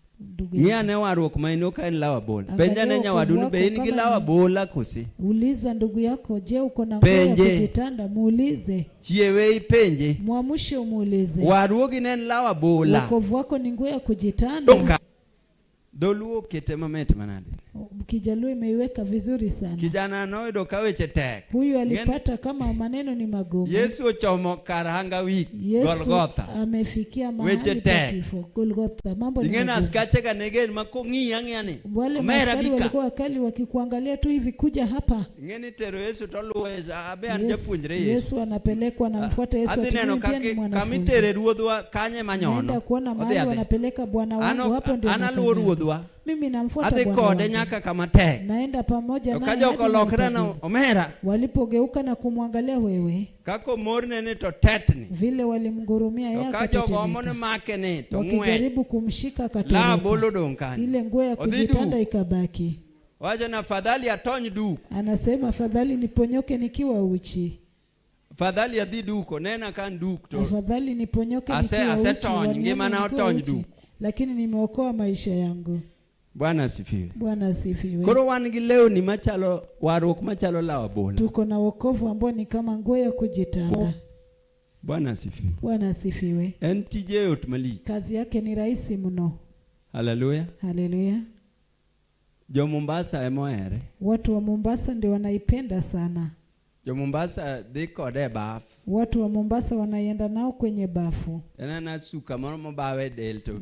Nia ne warruok mainoka en lawa bola. Penja ne nyawaduni be in gi lawa bola kosi. Uliza ndugu yako, je uko na nguo ya kujitanda? Muulize. Chiewe penje. Muamshe umuulize. Warruogi ne lawa bola. Wokovu wako ni nguo ya kujitanda. Doluo kete mamet manade. Kijaluo imeiweka vizuri sana. Kijana noyudo ka weche tek. Huyu alipata kama maneno ni magumu. Yesu ochomo karanga wi Yesu Golgotha. amefikia Weche mahali tek. pa kifo. Golgotha. Mambo ni Ingena magumu. askache ka negen makongi yangiani. Wale maskari walikuwa wakali wakikuangalia tu hivi, kuja hapa. Ingeni tero Yesu toluwe abe anja punjre Yesu. Yesu anapelekwa na mfuata Yesu Adineno kamitere ruodhwa kanye manyono. Naenda kuona mahali wanapeleka Bwana wangu, hapo ndio analuo ruodhwa. mimi namfuata Adhi Bwana kode wangu. nyaka kama tek. Naenda pamoja naye. Kaja ukolokre na omera. Walipogeuka na kumwangalia wewe, Kako morne ni to tetni. vile walimgurumia yeye Kaja ukomone akatetemeka. make ni to ngwe. Wakijaribu kumshika La akatoroka. bolo donkani. Ile nguo ya kujitanda ikabaki. Waje na fadhali atony duk. Anasema afadhali niponyoke nikiwa uchi. Fadhali adhi duko nena kan duk to. Afadhali niponyoke Ase nikiwa uchi. tony wanione ngima na nikiwa otony uchi, duk. lakini nimeokoa maisha yangu. Bwana asifiwe. Bwana asifiwe. Koro wan gi lewni machalo waruk machalo lawa bola. Tuko na wokovu ambao ni kama nguo ya kujitanda. Bwana asifiwe. Bwana asifiwe. En tije yot malich. Kazi yake ni rahisi mno. Haleluya. Haleluya. Jo Mombasa emohere. Watu wa Mombasa ndio wanaipenda sana. Jo Mombasa dhi kode baf. Watu wa Mombasa wanaienda nao kwenye bafu. Ena suka moro mobawe del to.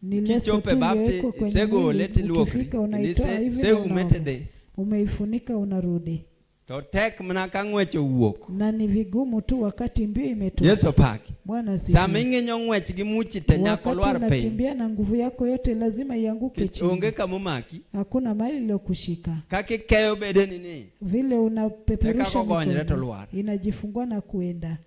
Ni leso tu iliyowekwa kwenye sego mwili. leti luokri. Ukifika unaitoa hivi Se na umete unaoga. de. Umeifunika unarudi. To tek mna ka ng'wecho wuok. Na ni vigumu tu wakati mbio imetoka. Yesu paki. Bwana asifiwe. Sama ing'enyo ng'wech gi muchi te nyako lwar Wakati piny. unakimbia na nguvu yako yote lazima ianguke chini. Onge kamomaki. Hakuna mahali iliyokushika. Kaki keyo bede nini. Vile unapeperusha Eka kogonyre to mikono, lwar. inajifungua na kuenda.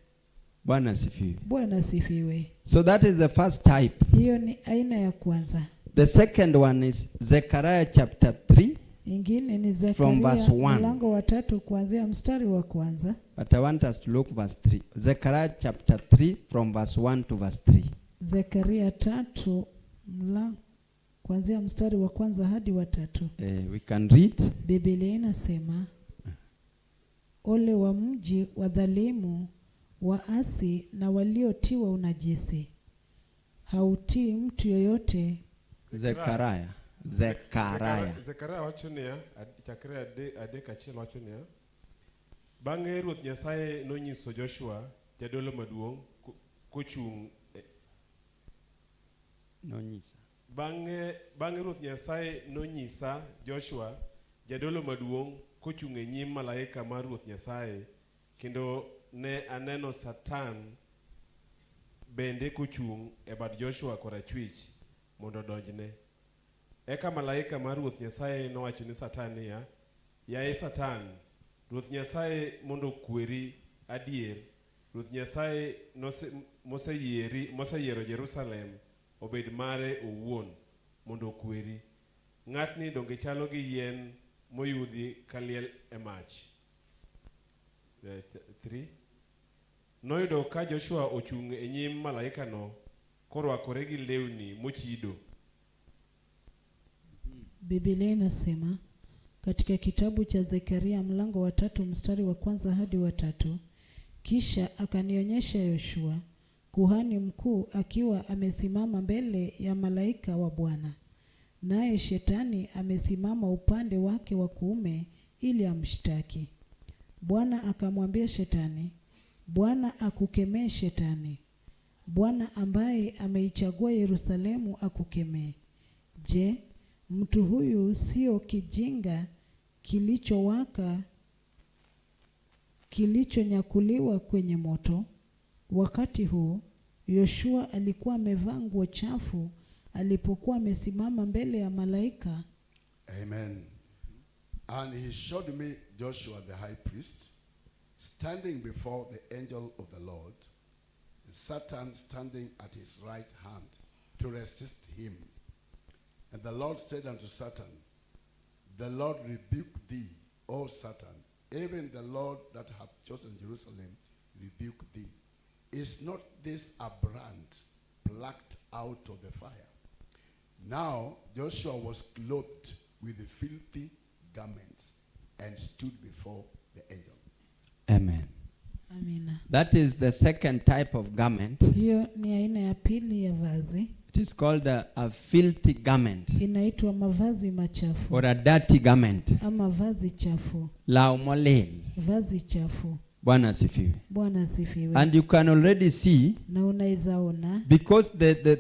Bwana asifiwe. Bwana asifiwe. So that is the first type. Hiyo ni aina ya kwanza. The second one is Zechariah chapter 3. Ingine ni From verse Zekaria 1. mlango wa 3 kuanzia mstari wa kwanza. But I want us to look verse 3. Zechariah chapter 3 from verse 1 to verse 3. Zekaria 3 mlango kuanzia mstari wa kwanza hadi wa 3. We can read. Biblia inasema, ole wa mji wa dhalimu, waasi na waliotiwa unajisi. Hautii mtu yoyote. Zechariah wachonia chakre adek achiel wachonia. Bang'e Ruoth Nyasaye nonyiso Joshua jadolo maduong' kochung' nonyisa. Bang'e Ruoth Nyasaye nonyisa Joshua jadolo maduong' kochung' e nyim malaika mar Ruoth Nyasaye, kendo ne aneno Satan bende kochung' e bad Joshua korachwich mondo donjne. Eka malaika mar Ruoth Nyasaye nowacho ni Satan niya, yaye Satan, Ruoth Nyasaye mondo kweri adier. Ruoth Nyasaye moseyiero Jerusalem obed mare owuon mondo kweri. Ng'atni donge chalo gi yien moyudhi kaliel e mach. 3. Noyudo ka Joshua ochung' e nyim malaika no korwakore gi lewni mochido. Biblia inasema katika kitabu cha Zekaria mlango wa 3 mstari wa kwanza hadi wa 3, kisha akanionyesha Yoshua kuhani mkuu akiwa amesimama mbele ya malaika wa Bwana, naye shetani amesimama upande wake wa kuume ili amshtaki. Bwana akamwambia shetani, Bwana akukemee Shetani. Bwana ambaye ameichagua Yerusalemu akukemee. Je, mtu huyu sio kijinga kilichonyakuliwa kwenye moto? Wakati huu Yoshua alikuwa amevaa nguo chafu alipokuwa amesimama mbele ya malaika. Amen. And he showed me Joshua the high priest standing before the angel of the Lord, and Satan standing at his right hand to resist him. And the Lord said unto Satan, the Lord rebuke thee, O Satan, even the Lord that hath chosen Jerusalem rebuke thee. Is not this a brand plucked out of the fire? Now Joshua was clothed with filthy garments and stood before the angel. Amen. Amina. That is the second type of garment. Hiyo ni aina ya pili ya vazi. It is called a filthy garment inaitwa mavazi machafu or a dirty garment. ama vazi chafu, Lao molel. vazi chafu. Bwana asifiwe. Bwana asifiwe. And you can already see, Na unaweza ona because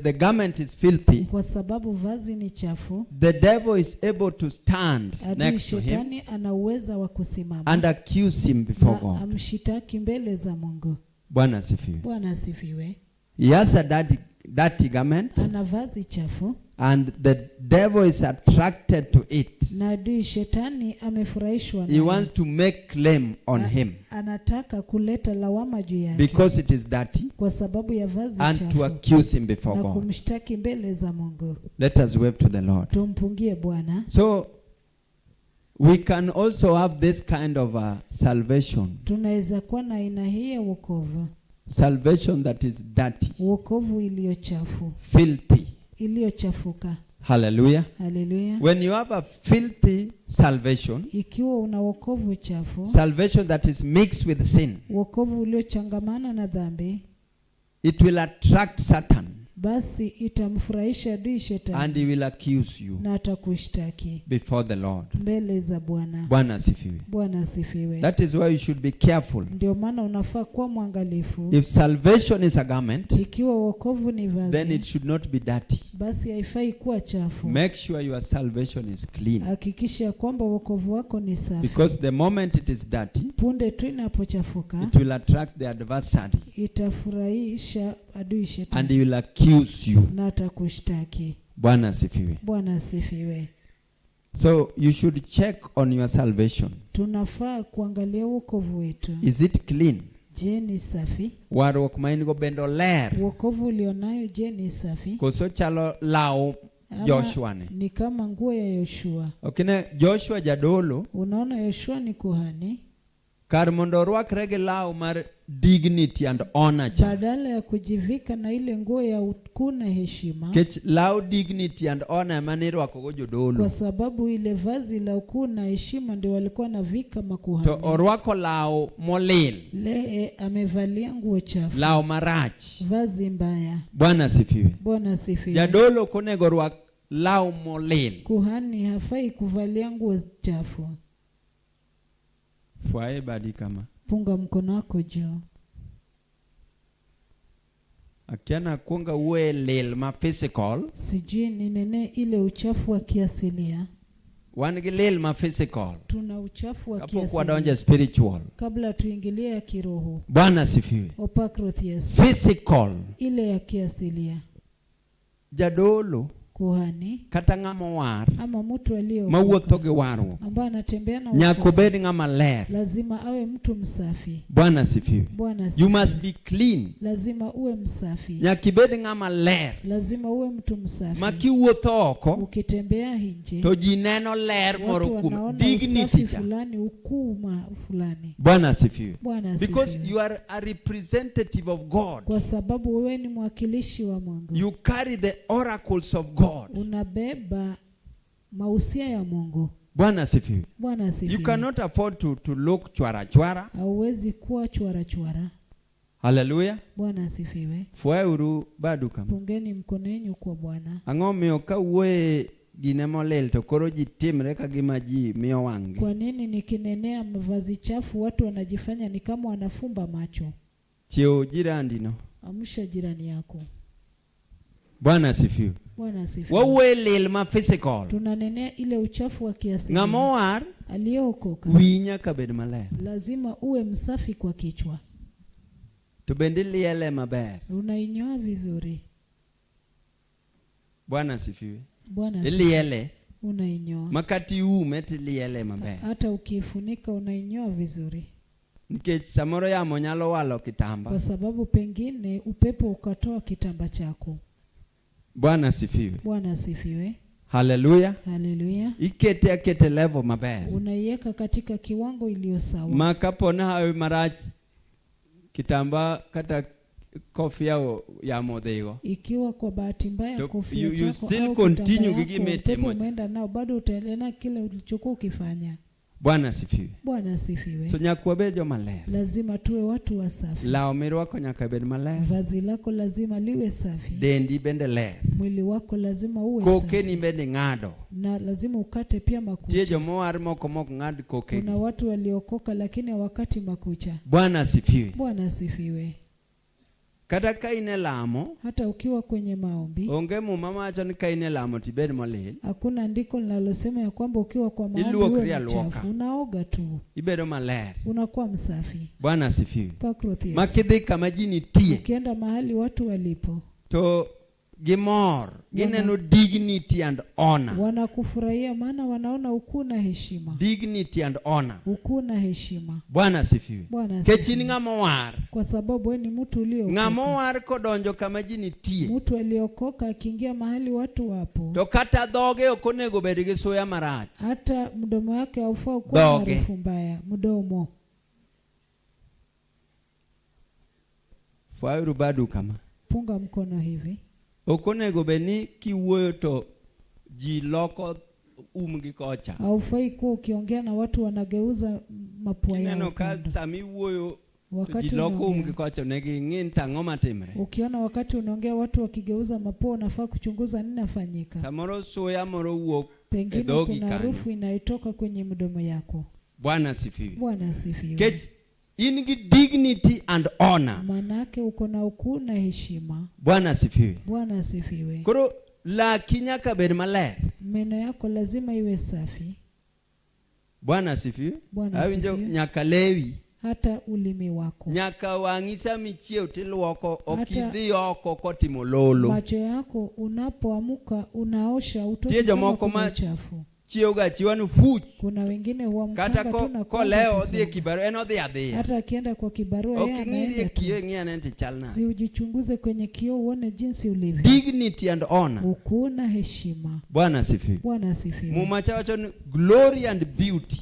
the garment is filthy, kwa sababu vazi ni chafu, the devil is able to stand adui next to him shetani ana uwezo wa kusimama and accuse him before na God. amshitaki mbele za Mungu. Bwana asifiwe. Bwana asifiwe. He has a dirty garment, Ana vazi chafu and the devil is attracted to it. na adui shetani amefurahishwa He naye. wants to make claim on him Anataka kuleta lawama juu yake because it is dirty kwa sababu ya vazi and to chafu accuse him before na God. kumshtaki mbele za Mungu. Let us wave to the Lord. Tumpungie Bwana. So we can also have this kind of salvation. Tunaweza kuwa na aina hii ya wokovu, Salvation that is dirty, wokovu iliyo chafu, filthy. iliyochafuka. Hallelujah. Haleluya. When you have a filthy salvation, Ikiwa una wokovu chafu, salvation that is mixed with sin, wokovu uliochangamana na dhambi, it will attract Satan basi itamfurahisha adui and shetani he will accuse you na atakushtaki before the Lord. mbele za Bwana. Bwana asifiwe. Bwana asifiwe. That is why you should be careful. Ndio maana unafaa kuwa mwangalifu. If salvation is a garment, Ikiwa wokovu ni then it vazi, should not be dirty. basi haifai kuwa chafu. Make sure your salvation is clean. Hakikisha kwamba wokovu wako ni safi. Because the moment it is dirty, Punde tu inapochafuka, it will attract the adversary itafurahisha adui and shetani he will accuse you. na atakushtaki. Bwana asifiwe. Bwana asifiwe. So you should check on your salvation. Tunafaa kuangalia wokovu wetu. Is it clean? Je, ni safi? Warruok ma in go bendo ler. Wokovu ulionayo je, ni safi? Koso chalo lao Ama Joshua ne. ni kama nguo ya Yoshua. Okine Joshua jadolo Unaona, Yoshua ni kuhani, kar mondo orwakre gi law mar dignity and honor cha. badala ya kujivika na ile nguo ya ukuu na heshima, Kech law dignity and honor mane irwako go jodolo. kwa sababu ile vazi la ukuu na heshima ndio walikuwa na vika makuhani. To orwako law molil, Lee amevalia nguo chafu, law marach. vazi mbaya. Bwana asifiwe. Bwana asifiwe. Jadolo konego rwak law molil. Kuhani hafai kuvalia nguo chafu. Fwae badi kama. Punga mkono wako juu. Akiana kuonga uwe lil ma physical. Sijui ni nene ile uchafu wa kiasilia. Wan gi lil ma physical. Tuna uchafu wa Kapo kwa donja kiasilia. spiritual. Kabla tuingilie ya kiroho. Bwana asifiwe. Opakroth Yesu. Physical. Ile ya kiasilia. Jadolo Kuhani kata ng'ama war ama mtu mawuotho gi warruok ambaye anatembea na nyaka wokovu, obed ng'ama ler. lazima awe mtu msafi. Bwana asifiwe. Bwana You asifiwe. must be clean. Lazima uwe msafi. Nyaka ibed ng'ama ler Lazima uwe mtu msafi. ma kiwuotho oko Ukitembea nje, to ji neno ler moro watu kuom wanaona dignity usafi cha. fulani, ukuu fulani. Bwana asifiwe. Bwana Because asifiwe. you are a representative of God. Kwa sababu wewe ni mwakilishi wa Mungu. You carry the oracles of God. Unabeba mausia ya Mungu. Bwana asifiwe. Bwana asifiwe. You cannot afford to look chwara chwara. Hauwezi kuwa chwara chwara. Hallelujah. Bwana asifiwe. Fwae uru badu kama. Pungeni mkono yenu kwa Bwana. Ang'o miyo ka wuoye gine molil to koro ji timre ka gima ji miyo wang'gi. Kwa nini nikinenea mavazi chafu watu wanajifanya ni kama wanafumba macho? Chiew jirandi no. Amsha jirani yako. Bwana asifiwe. Bwana asifiwe. Wawuoye lil ma physical. Tunanenea ile uchafu wa kiasili. Ng'ama war Aliyeokoka wi nyaka bed maler. lazima uwe msafi kwa kichwa. To bende liele maber. Unainyoa vizuri. Bwana asifiwe. Bwana asifiwe. Iliele Unainyoa. makati ume tiliele maber. Hata ukifunika unainyoa vizuri. Nikech samoro yamo nyalo walo kitamba. Kwa sababu pengine upepo ukatoa kitamba chako. Bwana asifiwe. Bwana asifiwe. Hallelujah. Haleluya. Ikete akete level maber. Unaiweka katika kiwango iliyo sawa. Makapona hawe marach kitamba kata kofia ya modhigo. Ikiwa kwa bahati mbaya kofia you chako still au continue kitambaa gigi yako, metemo. upepo umeenda nao, bado utaendelea na kile ulichokuwa ukifanya. Bwana asifiwe. Bwana asifiwe. So nyaka wabed joma ler. Lazima tuwe watu wasafi. Law mirwako nyaka bed maler. Vazi lako lazima liwe safi. Dendi bende ler. Mwili wako lazima uwe safi. Kokeni bende ng'ado. Na lazima ukate pia makucha. Tie jomowar moko mok ng'ad kokeni. Kuna watu waliokoka lakini hawakati makucha. Bwana asifiwe. Bwana asifiwe. Kata ka ine lamo, hata ukiwa kwenye maombi, onge muma macho ni ka ine lamo tibed molil. Hakuna andiko linalosema ya kwamba ukiwa kwa maombi Iluokri uwe mchafu. Unaoga tu. Ibedo maler. Unakuwa msafi. Bwana asifiwe. Pakrothi. Makidhi kama ji nitie. Ukienda mahali watu walipo, to gimor, gineno dignity and honor. Wanakufurahia maana wanaona ukuu na heshima. Dignity and honor. Ukuu na heshima. Bwana asifiwe. Bwana asifiwe. Kechini ng'amowar. Kwa sababu wewe ni mtu uliokoka. Ng'amowar kodonjo kama ji nitie. Mtu aliokoka akiingia mahali watu wapo. To kata dhoge ok onego bed gi suya marach. Hata mdomo wake haufai kuwa na harufu mbaya. Mdomo. Fwauru badu kama. Punga mkono hivi. Okonego beni kiwuoyo to ji loko umgi kocha. Haufai kuwa ukiongea na watu wanageuza mapua yao. Kineno ka sami wuoyo wakati ji loko umgi kocha negi ng'in tang'o matimre. Ukiona wakati unaongea watu wakigeuza mapua, unafaa kuchunguza nini nafanyika. Samoro suya moro wuok. Pengine kuna harufu inayotoka kwenye mdomo yako. Bwana asifiwe. Bwana asifiwe. In dignity and honor. Manake uko na ukuu na heshima. Bwana asifiwe. Bwana asifiwe. Koro laki nyaka bed maler. Meno yako lazima iwe safi. Bwana asifiwe. Bwana asifiwe. Nyaka lewi. Hata ulimi wako. Nyaka wangisa michieo tiluoko okidhi oko kotimo lolo. Macho yako unapoamuka unaosha utoke kama chafu. Chiyoga chiwanu fuch. Kuna wengine huamka tu na ko leo odhi kibaru eno odhi adhi. Hata akienda kwa kibarua yeye anaenda tu. Kiyo nenti chalna. Si ujichunguze kwenye kioo uone jinsi ulivyo. Dignity and honor. Ukuu na heshima. Bwana asifiwe. Bwana asifiwe. Mumacha wacho glory and beauty.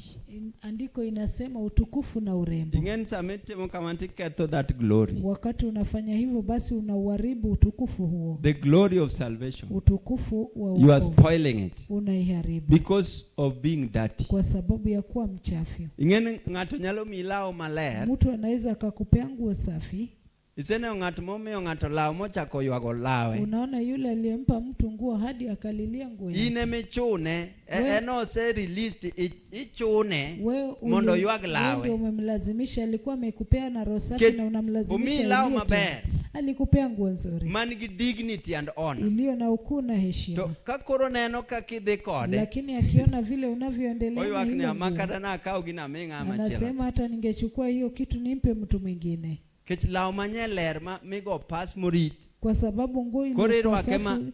Andiko inasema utukufu na urembo. Ingen samete mkamantiketho that glory. Wakati unafanya hivyo basi unauharibu utukufu huo. The glory of salvation. Utukufu wa wokovu. You are spoiling it. Unaiharibu. Because of being dirty. Kwa sababu ya kuwa mchafu. Ingen ng'ato nyalo milao maler. Mtu anaweza akakupea nguo safi. Isene ng'ato momiyo ng'ato lao mochako ywago lawe. Unaona yule aliyempa mtu nguo hadi akalilia nguo yake. Ine michune eno se released ichune mondo ywag lawe. Wewe umemlazimisha, alikuwa amekupea na roho safi na unamlazimisha. Umilao maber. Alikupea nguo nzuri. Man gi dignity and honor. Iliyo na ukuu na heshima. To kakoro neno kakidhi kode. Lakini akiona vile unavyoendelea na hilo. Oyo amakada na akao gina menga machela. Anasema hata ningechukua hiyo kitu nimpe mtu mwingine. Kech lao manyeler migo pas morit. Kwa sababu nguo inakuwa safi.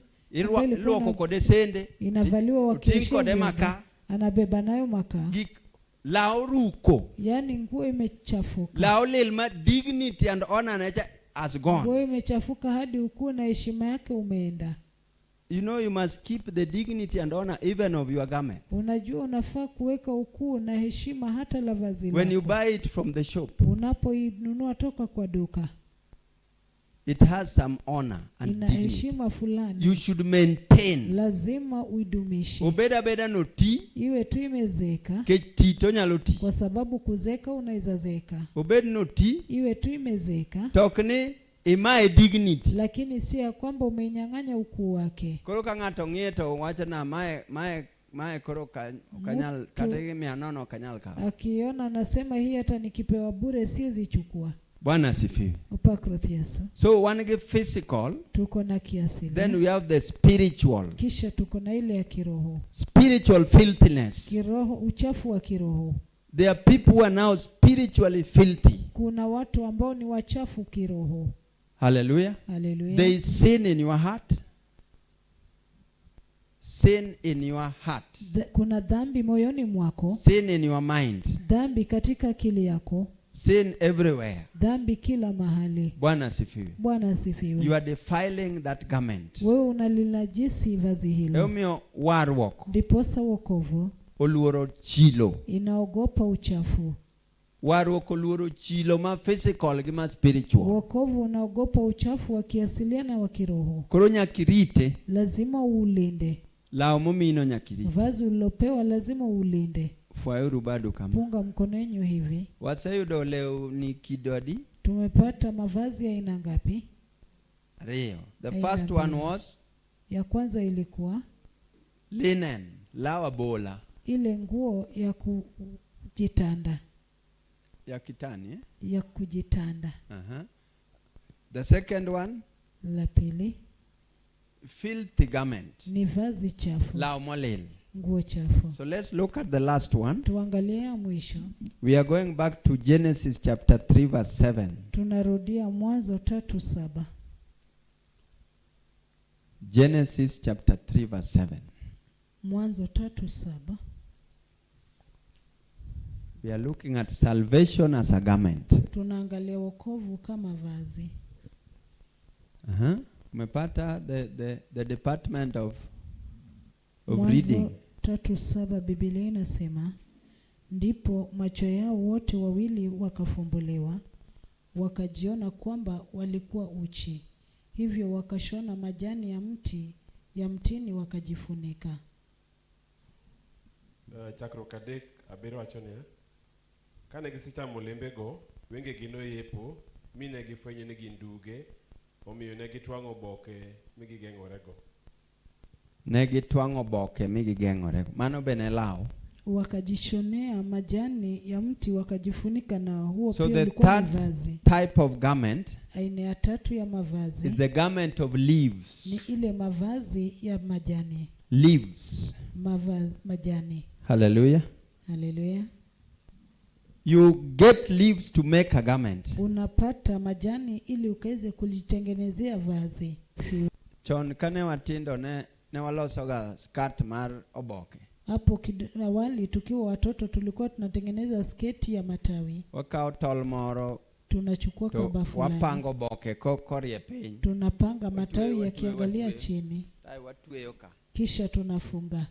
Luoko kode sende. Inavaliwa wakisha. Maka. Anabeba nayo makaa. Lao ruko. Yani nguo imechafuka. Lao lilma dignity and honor has gone. Nguo imechafuka hadi ukuu na heshima yake umeenda. You know you must keep the dignity and honor even of your garment. Unajua unafaa kuweka ukuu na heshima hata la vazi lako. When you buy it from the shop. Unapoinunua toka kwa duka. It has some honor and dignity. Ina heshima fulani. You should maintain. Lazima uidumishe. Obeda no ti. Iwe tu imezeka. Ketito nyalo ti. Kwa sababu kuzeka unaweza zeka. Obeda no ti. Iwe tu imezeka. Tokni imae dignity. Lakini si ya kwamba umeinyang'anya ukuu wake. Koro ka ng'ato ng'ieto wacha na mae koro kanyal katege mianono kanyal ka. Akiona anasema hii hata nikipewa bure siwezi chukua. Bwana asifiwe. Upakrothi Yesu. So one give physical. Tuko na kiasili. Then we have the spiritual. Kisha tuko na ile ya kiroho. Spiritual filthiness. Kiroho, uchafu wa kiroho. There are people who are now spiritually filthy. Kuna watu ambao ni wachafu kiroho. Hallelujah. Hallelujah. There is sin in your heart. Sin in your heart. Kuna dhambi moyoni mwako. Sin in your mind. Dhambi katika akili yako. Sin everywhere. Dhambi kila mahali. Bwana asifiwe. Bwana asifiwe. You are defiling that garment. Wewe unalinajisi vazi hilo. Eumio warwok. Ndiposa wokovu. Oluoro chilo. Inaogopa uchafu. Warwok oluoro chilo ma physical gi ma spiritual. Wokovu unaogopa uchafu wa kiasilia na wa kiroho. Koro nyakirite. Lazima uulinde. Lao momino nyakirite. Vazi ulilopewa lazima uulinde. fwauru bado kama. Punga mkono wenu hivi. Waseyudo lewni kidodi Tumepata mavazi ya aina ngapi? ariyo. The Aina first one mbili. was Ya kwanza ilikuwa linen, lawa bola ile nguo ya kujitanda, ya kitani. ya kujitanda. The second one, La pili filthy garment, ni vazi chafu, law molil. nguo chafu. So let's look at the last one. Tuangalie ya mwisho. We are going back to Genesis chapter 3 verse 7. Tunarudia Mwanzo 3:7. Genesis chapter 3 verse 7. Mwanzo 3:7. We are looking at salvation as a garment. Tunaangalia wokovu kama vazi. Umepata the department of Mwanzo reading. 3:7 Biblia inasema, ndipo macho yao wote wawili wakafumbuliwa, wakajiona kwamba walikuwa uchi, hivyo wakashona majani ya mtini wakajifunika. Chakro kadek abiro wachone. Kane gisichamo olembego, wengegi noyepo, mine gifwenyo ni gin duge, omiyo ne gitwang'o oboke mi gigeng'orego. Ne gitwang'o oboke mi gigeng'orego. Mano bene law. Wakajishonea majani ya mti wakajifunika na huo. So pia the ulikuwa third mavazi. type of garment Aina ya tatu ya mavazi is the garment of leaves. ni ile mavazi ya majani. Leaves. Majani. Hallelujah. Haleluya. You get leaves to make a garment. Unapata majani ili ukaweze kulitengenezea vazi. Chon kane watindo ne walosoga skirt mar oboke. Hapo awali tukiwa watoto tulikuwa tunatengeneza sketi ya matawi. Wakao tol moro Tunachukua kamba fulani. wapango oboke korie piny. Tunapanga matawi yakiangalia chini. Kisha tunafunga.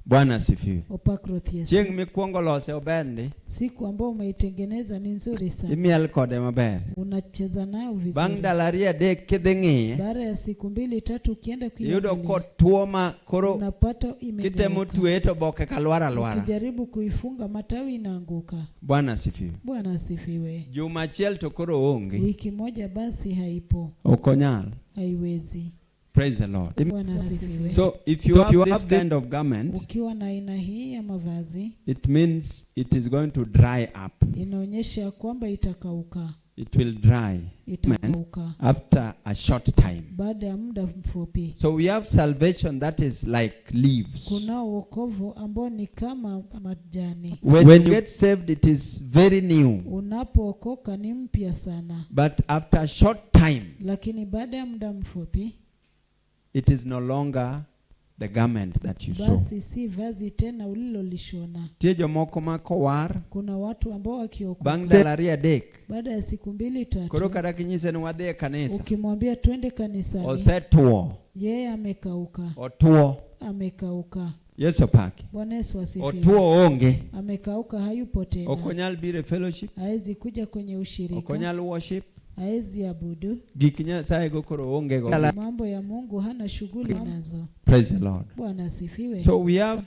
Bwana asifiwe. Opakroth Yesu. Chieng mikuongo lose oberni. Siku ambao umeitengeneza ni nzuri sana. Imiel kode maber. Unacheza nayo vizuri. Bang dalaria dek kidhi. Baada ya siku 2-3 ukienda Yudo ko tuo ma koro unapata imegeuka. kitemo tueto oboke kalwara. Ukijaribu kuifunga matawi inaanguka. Bwana asifiwe. Bwana asifiwe. Juma achiel to koro onge. Wiki moja basi haipo. Okonyal. Haiwezi. Praise the Lord. Bwana asifiwe. So if you have this kind of garment, ukiwa na aina hii ya mavazi, it means it is going to dry up. Inaonyesha kwamba itakauka. It will dry Itakauka after a short time. baada ya muda mfupi. So we have salvation that is like leaves. Kuna wokovu ambao ni kama majani. When you get saved, it is very new. Unapookoka ni mpya sana. But after a short time, Lakini baada ya muda mfupi, it is no longer the garment that you saw. basi si vazi tena ulilolishona. Tie jomoko makowar Kuna watu ambao wakiokoka bang dalaria dek. baada ya siku 2-3, Koro kata kinyise ni wadhi e kanisa. ukimwambia twende kanisani, Osetuo. yeye amekauka. Otuo. Amekauka. Yesu paki. Bwana Yesu asifiwe. Otuo onge. Amekauka, hayupo tena. Okonyal bire fellowship. Haezi kuja kwenye ushirika. Okonyal worship. Haezi abudu. Gik Nyasaye go koro onge go. Mambo ya Mungu hana shughuli nazo. Praise the Lord. Bwana asifiwe. So we have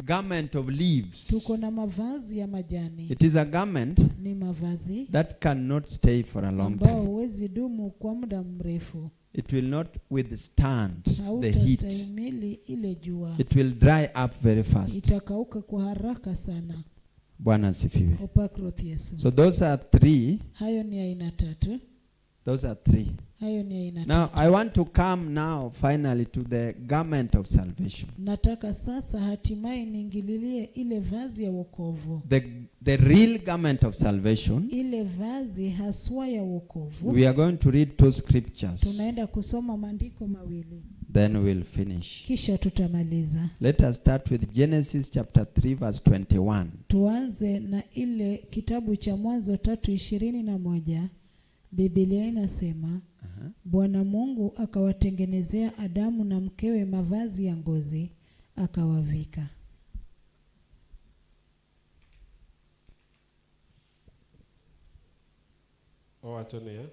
garment of leaves. Tuko na mavazi ya majani. It is a garment Ni mavazi that cannot stay for a long ambao time. huwezi dumu kwa muda mrefu. It will not withstand the heat. Hautastahimili ile jua. It will dry up very fast. Itakauka kwa haraka sana. Bwana asifiwe. Opakroth Yesu. So those are three. Hayo ni aina tatu. Those are three. Hayo ni aina Now tatu. I want to come now finally to the garment of salvation. Nataka sasa hatimaye niingililie ile vazi ya wokovu. The real garment of salvation. Ile vazi haswa ya wokovu. We are going to read two scriptures. Tunaenda kusoma maandiko mawili. Then we'll finish. Kisha tutamaliza. Let us start with Genesis chapter 3 verse 21. Tuanze na ile kitabu cha Mwanzo 3:21. Biblia inasema, Bwana Mungu akawatengenezea Adamu na mkewe mavazi ya ngozi, akawavika. Owacho niya,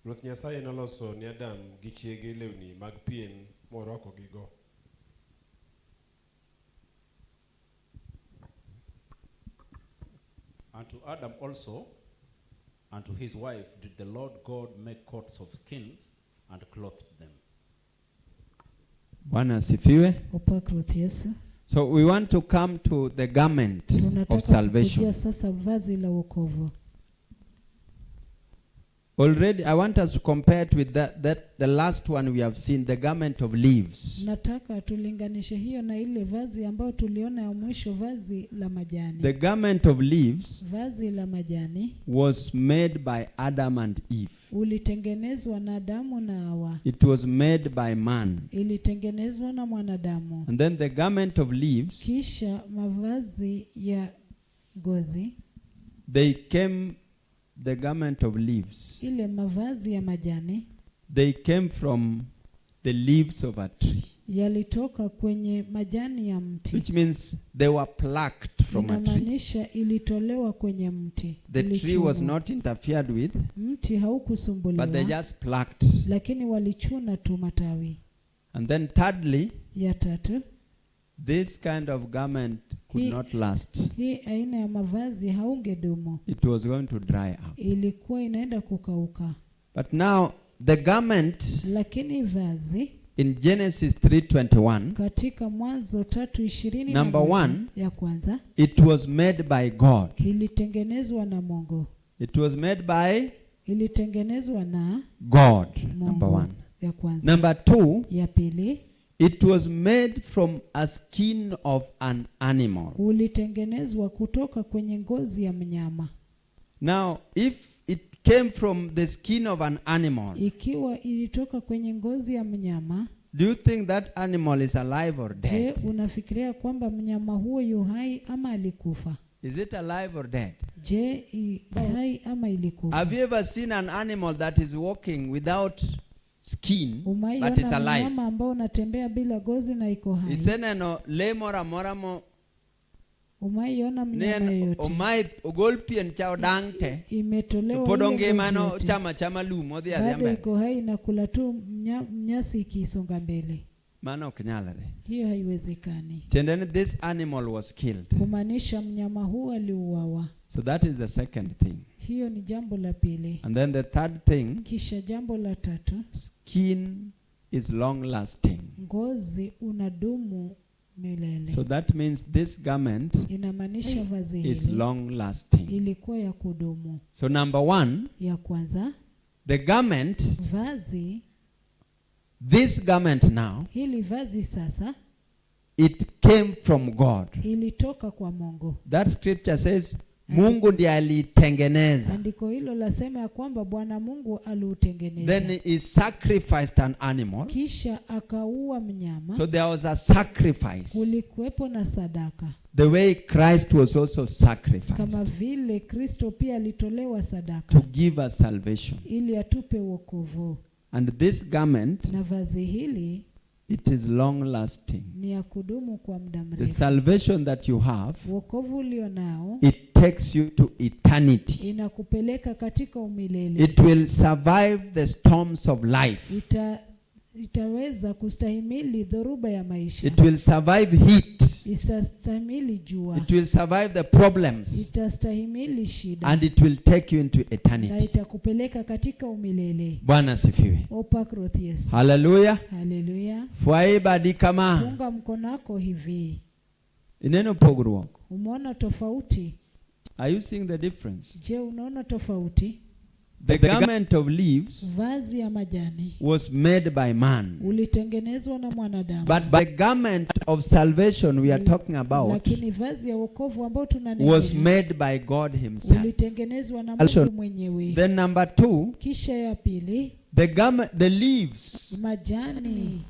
Ruoth Nyasaye noloso ni Adam gi chiege lewni mag pien morwako gigo. And to Adam also, and to his wife, did the Lord God make coats of skins and clothed them. Bwana asifiwe. Opak Ruoth Yesu. So we want to come to the garment of Tunataka salvation. kujia sasa vazi la wokovu. Already, I want us to compare it with the last one we have seen, the garment of leaves. Nataka tulinganishe hiyo na ile vazi ambayo tuliona ya mwisho, vazi la majani. The garment of leaves Vazi la majani was made by Adam and Eve. ulitengenezwa na Adamu na Hawa. It was made by man. Ilitengenezwa na mwanadamu. And then the garment of leaves, Kisha mavazi ya ngozi, the garment of leaves, ile mavazi ya majani they came from the leaves of a tree. yalitoka kwenye majani ya mti. Which means they were plucked from a tree. Inamaanisha ilitolewa kwenye mti. The tree Ilichunwa. was not interfered with, Mti haukusumbuliwa, but they just plucked. lakini walichuna tu matawi. And then thirdly, Ya tatu, this kind of garment could not last. hii aina ya mavazi haungedumu, It was going to dry up. ilikuwa inaenda kukauka. But now the garment Lakini vazi in Genesis 3:21, katika Mwanzo 3:20 Number 1, ya kwanza, it was made by God. ilitengenezwa na Mungu. It was made by Ilitengenezwa na God. Number Mungu. 1. Ya kwanza. Number 2, Ya pili, it was made from a skin of an animal. ulitengenezwa kutoka kwenye ngozi ya mnyama. Now, if it came from the skin of an animal, Ikiwa ilitoka kwenye ngozi ya mnyama, do you think that animal is alive or je, dead? unafikiria kwamba mnyama huo yu hai ama alikufa? Is it alive or dead? Je, hai ama ilikufa? Have you ever seen an animal that is walking without skin but is Umaiona alive? mnyama ambao unatembea bila gozi na iko hai? Iseneno lemora moramo Umaiona mnyama nen yote omai ogolpien chao dangte imetolewa podonge ile ngozi mano yote, chama lum odhi bado adhiambe. iko hai na kula tu nyasi ikisonga mbele. Mano ok nyalre. Hiyo haiwezekani. Tiendeni, this animal was killed. Kumaanisha mnyama huu aliuawa. So that is the second thing. Hiyo ni jambo la pili. And then the third thing, Kisha jambo la tatu, skin is long lasting. ngozi unadumu milele. So that means this garment Inamaanisha vazi is hili long lasting. ilikuwa ya kudumu. So number 1, Ya kwanza, the garment, vazi this garment now, hili vazi sasa it came from God. ilitoka kwa Mungu. That scripture says Mungu ndiye alitengeneza. Andiko hilo lasema ya kwamba Bwana Mungu aliutengeneza. Then he sacrificed an animal. Kisha akaua mnyama. So there was a sacrifice. Kulikuwepo na sadaka. The way Christ was also Kama sacrificed vile Kristo pia alitolewa sadaka to give us salvation. ili atupe wokovu. And this garment, Na vazi hili it is long lasting. ni ya kudumu kwa muda The mrefu. salvation that you have, Wokovu ulio nao it takes you to eternity. inakupeleka katika umilele. It will survive the storms of life. Itaweza kustahimili dhoruba ya maisha. It will survive heat. Itastahimili jua. It will survive the problems. Itastahimili shida. And it will take you into Na eternity. itakupeleka katika umilele. Bwana asifiwe. Opak Ruoth Yesu. Hallelujah. Haleluya. Fwaibadi kama. Funga mkono wako hivi. Ineno pogruok. Umeona tofauti? Are you seeing the difference? Je, unaona tofauti? The garment of leaves Vazi ya majani was made by man. ulitengenezwa na mwanadamu. But by garment of salvation we are talking about Lakini vazi ya wokovu ambao was tunanena made by God himself. ulitengenezwa na Mungu mwenyewe. Then number 2, Kisha ya pili, the leaves. majani.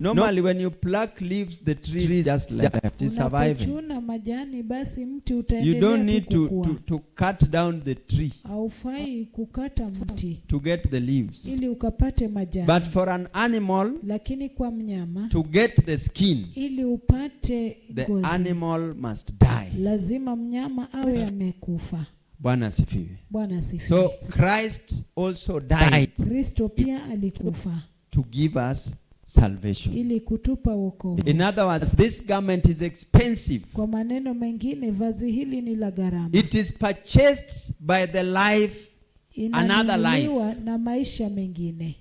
Normally when you pluck leaves, the tree is just left. It's surviving. Unapochuna majani basi mti You utaendelea don't need kukua. to cut down the tree Haufai kukata mti to get the leaves. ili ukapate majani. But for an animal Lakini kwa mnyama to get the skin, ili upate the ngozi, animal must die. lazima mnyama awe amekufa. Bwana asifiwe. Bwana asifiwe. So Christ also died Kristo pia alikufa to give us salvation. ili kutupa wokovu. In other words, this garment is expensive. Kwa maneno mengine, vazi hili ni la gharama. It is purchased by the life, another life. Inanunuliwa na maisha mengine.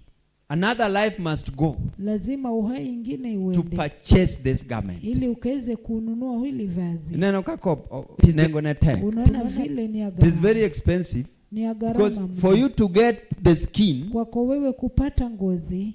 Another life must go Lazima uhai ingine to uende purchase this garment. ili ukaweze kununua hili vazi. Neno kako nengo ne tek. Unaona vile ni ya It is very gharama. expensive Ni ya because gharama. for you to get the skin, Kwako wewe kupata ngozi,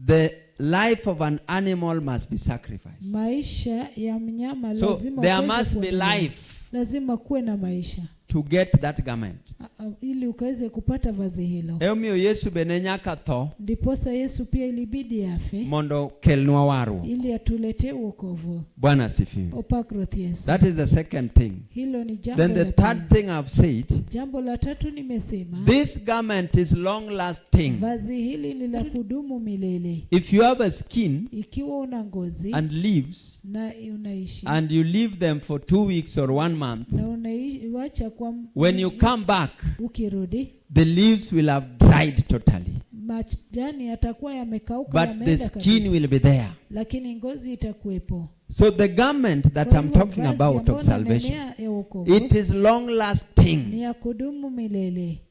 the life of an animal must be sacrificed. maisha ya mnyama So lazima there ukaweze must be kuendelea. life Lazima kuwe na maisha to get that garment. ili ukaweze kupata vazi hilo. Eomiyo Yesu bene nyaka tho Ndiposa Yesu pia ilibidi afe mondo kelnwa waru. ili atuletee wokovu. Bwana asifiwe. Opakroth Yesu. That is the second thing. Hilo ni jambo Then the la third pili. thing I've said, Jambo la tatu nimesema, this garment is long lasting. vazi hili ni la kudumu milele. If you have a skin Ikiwa una ngozi and leaves na unaishi and you leave them for 2 weeks or 1 month, na unaiacha kwa when you come back, ukirudi, the leaves will have dried totally. majani yatakuwa yamekauka, But the yameenda skin kabisa, will be there. lakini ngozi itakuwepo. So the garment that Kwa I'm hivyo talking vazi about ambalo of salvation, nanenea ya wokovu it is long lasting. ni ya kudumu milele.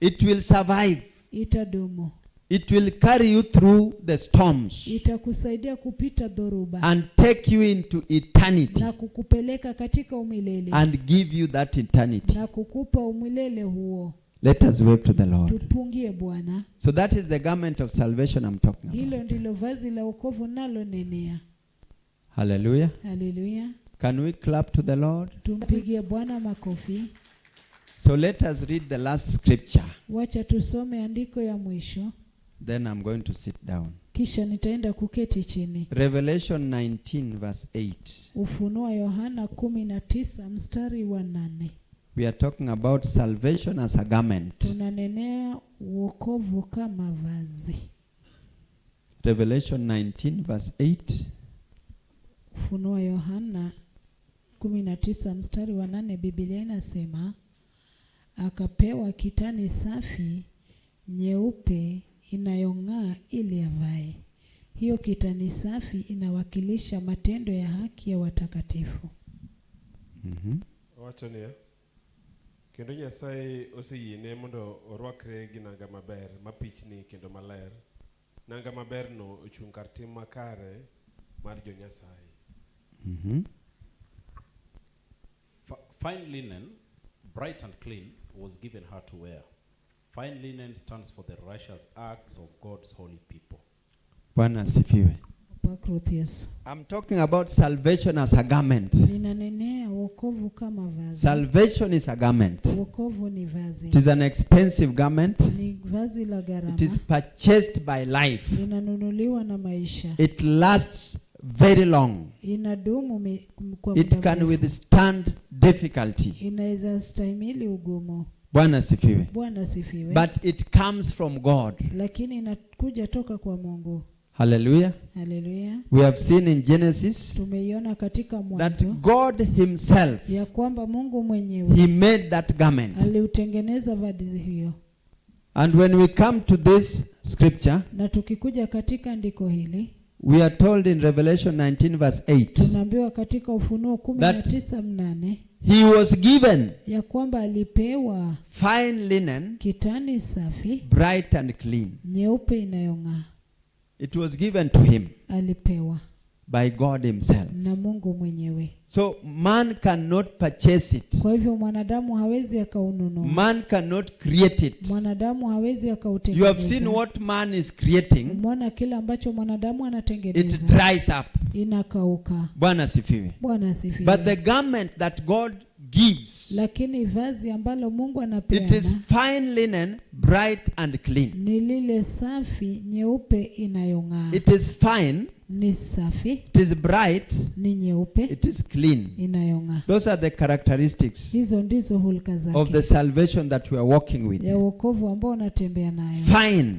It will survive. Itadumu, It will carry you through the storms itakusaidia kupita dhoruba and take you into eternity na kukupeleka katika umilele and give you that eternity. na kukupa umilele huo. Let us wave to the Lord. Tupungie Bwana. So that is the garment of salvation I'm talking about. Hilo ndilo vazi la wokovu nalo nenea. Hallelujah. Haleluya. Can we clap to the Lord? Tumpigie Bwana makofi. So let us read the last scripture. Wacha tusome andiko ya mwisho, Then I'm going to sit down. kisha nitaenda kuketi chini. Revelation 19 verse 8. Ufunuo Yohana 19 mstari wa 8. We are talking about salvation as a garment. Tunanenea wokovu kama vazi. Revelation 19 verse 8. Ufunuo Yohana 19 mstari wa 8, Biblia inasema, akapewa kitani safi nyeupe inayong'aa ili avae. Hiyo kitani safi inawakilisha matendo ya haki ya watakatifu. Wacho niya, kendo Nyasaye oseyiene mondo orwakre gi nanga maber mapichni kendo maler. Nanga maber no ochung' kar tim makare mar jo Nyasaye. Fine linen, bright and clean, was given her to wear. Fine linen stands for the righteous acts of God's holy people. Bwana asifiwe. Opakroth Yesu. I'm talking about salvation as a garment. Ninanenea wokovu kama vazi. Salvation is a garment. Wokovu ni vazi. It is an expensive garment. Ni vazi la gharama. It is purchased by life. Inanunuliwa na maisha. It lasts very long. Inadumu kwa It muda can mrefu. withstand difficulty. Inaweza stahimili ugumu. Bwana asifiwe. Bwana sifiwe. But it comes from God. Lakini inakuja toka kwa Mungu. Hallelujah. Haleluya. We have seen in Genesis Tumeiona katika that Mwanzo God himself, ya kwamba Mungu mwenyewe he made that garment. aliutengeneza vazi hiyo. And when we come to this scripture, Na tukikuja katika andiko hili, we are told in Revelation 19 verse 8 tunaambiwa katika Ufunuo 19:8 he was given ya kwamba alipewa fine linen, kitani safi bright and clean. nyeupe inayong'aa. It was given to him Alipewa by God himself. na Mungu mwenyewe. So man cannot purchase it. Kwa hivyo mwanadamu hawezi akaununua. Man cannot create it. Mwanadamu hawezi You have akautengeneza. seen what man is creating. Umeona kile ambacho mwanadamu It anatengeneza. dries up. Inakauka. Bwana asifiwe. Bwana asifiwe. But the garment that God gives, Lakini vazi ambalo Mungu it is anapeana fine linen, bright and clean. ni lile safi nyeupe inayong'aa. It is fine, Ni safi, it is bright, ni nyeupe it is clean. inayong'aa. Those are the characteristics Hizo ndizo hulka of the zake salvation that we are walking with. ya wokovu ambao unatembea nayo. Fine.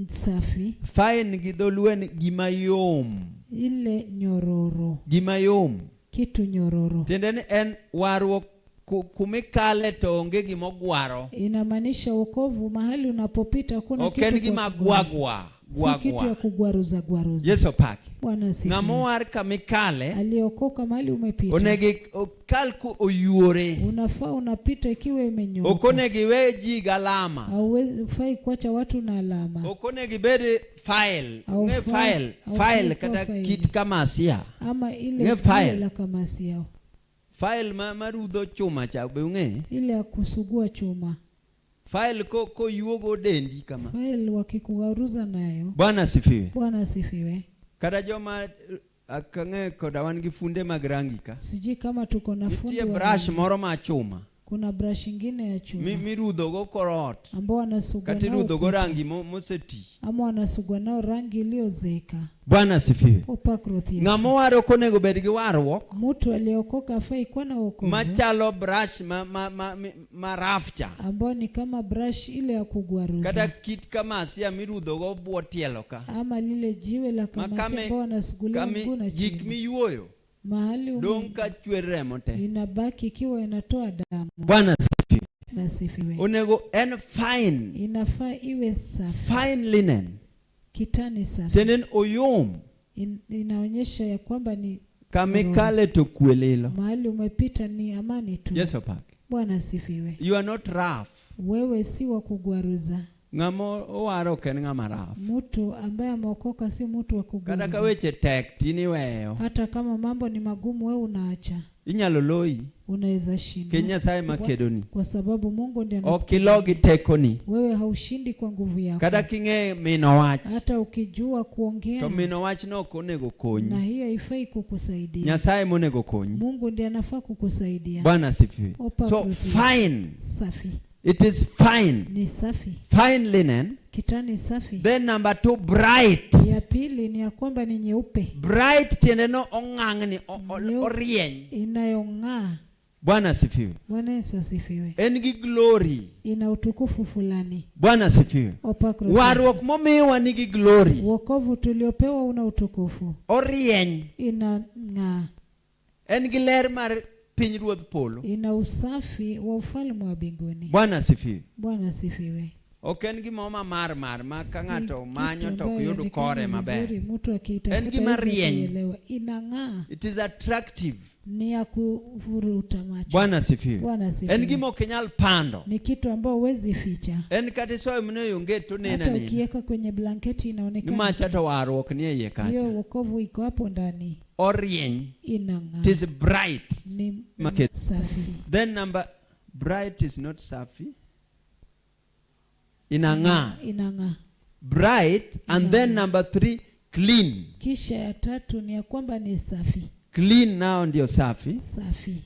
Safi, Fine gidoluen gimayom. ile nyororo, Gimayom. kitu nyororo. Tendeni en warruok kumikale to onge gimogwaro. Inamaanisha wokovu mahali unapopita kuna Ok en kitu gima kwa kugwaza. gwagwa. si kitu ya gwagwa. kugwaruza gwaruza. Yesu paki. Bwana asifiwe. Ng'amowar kamikale. Aliokoka mahali umepita. Onegi kalku oyuore. Unafaa unapita ikiwa imenyoka. Okonegi weji galama. Haufai kuacha watu na alama. Okonegi bede file. Au Nge file. File kata kit kamasia. Ama ile Nge file. la kamasia. File marudho chuma cha beunge. Ile ya kusugua chuma. File ko yuogo dendi kama. File wakikugaruza nayo. Bwana asifiwe. Bwana asifiwe. Kada joma akange koda wan gi funde mag rangi ka. Siji kama tuko na fundi Nitie wa brush rangi. moro ma chuma. Kuna brush ingine ya chuma. Mirudho go korot. Ambao wanasugua Kati nao rudho go ukuta. rangi moseti. Ama wanasugua nao rangi iliyozeka. Bwana asifiwe. Opakruth Yesu. Ng'amo waro konego bed gi warruok. Mtu aliokoka afai kuwa na wokovu. Machalo brush ma rafcha. Ambao ni kama brush ile ya kugwaruza. Kata kit kamasia mirudho go buo tielo ka. Ama lile jiwe la kamasi ambao wanasugulia mguu na Jik chini. miyuoyo. Mahali Dong ka chwer remo te. inabaki ikiwa inatoa damu. Bwana asifiwe. Nasifiwe. Onego en fine. Inafaa iwe safi. Fine linen. Kitani safi. Tenen oyom. Inaonyesha ya kwamba ni Kamikale to kuelelo. mahali umepita ni amani tu. Yes, opak. Bwana asifiwe. You are not rough. Wewe si wa kugwaruza. Ng'amo waro ken ng'ama rough. Mtu ambaye ameokoka si mtu wa Kata kugwaruza. ka weche tek tini weyo. Hata kama mambo ni magumu wewe unaacha. Inyalo loyi. Unaweza shinda. Ke Nyasaye makedoni. Kwa sababu Mungu ndiye Okilogi tekoni. wewe haushindi kwa nguvu yako. Kata king'e mino wach. Hata ukijua kuongea. To mino wach no konego konyi. Na hiyo haifai kukusaidia. Nyasaye monego konyi. Mungu ndiye anafaa kukusaidia. Bwana asifiwe. So fine. Safi. It is fine. Ni safi. Fine linen. Kitani safi. Then number 2, bright. Ya pili ni ya kwamba ni nyeupe. Bright tiende no ong'ang'ni orieny. Inayong'aa. Bwana asifiwe. Bwana Yesu asifiwe. En gi glory. Ina utukufu fulani. Bwana asifiwe. Warruok momiwa nigi glory. Wokovu tuliopewa una utukufu. Orieny. Inang'aa. En gi ler mar pinyruodh polo. Ina usafi wa ufalme wa mbinguni. Bwana asifiwe. Bwana asifiwe. Ok en gima mar ma ka ng'ato manyo kitu to ok ambayo yud kore maber. vizuri, mtu akitafuta En gima hawezi rieny. kuelewa. Inang'aa. It is attractive. Ni ya kuvuruta macho. Bwana asifiwe. Bwana asifiwe. En gima ok inyal pando. Ni kitu ambao huwezi ficha. En kata isoyo mno onge to nena Hata nena. ukiweka kwenye blanketi inaonekana. Macha to warruok ni e iye Hiyo kacha. wokovu iko hapo ndani. Orieny. Inang'aa. It is bright. Ni Market. safi. Then bright is not safi. Inang'aa. Inang'aa. Bright. And then number 3, clean. Kisha ya tatu ni ya kwamba ni safi. Clean nao ndio safi. Safi.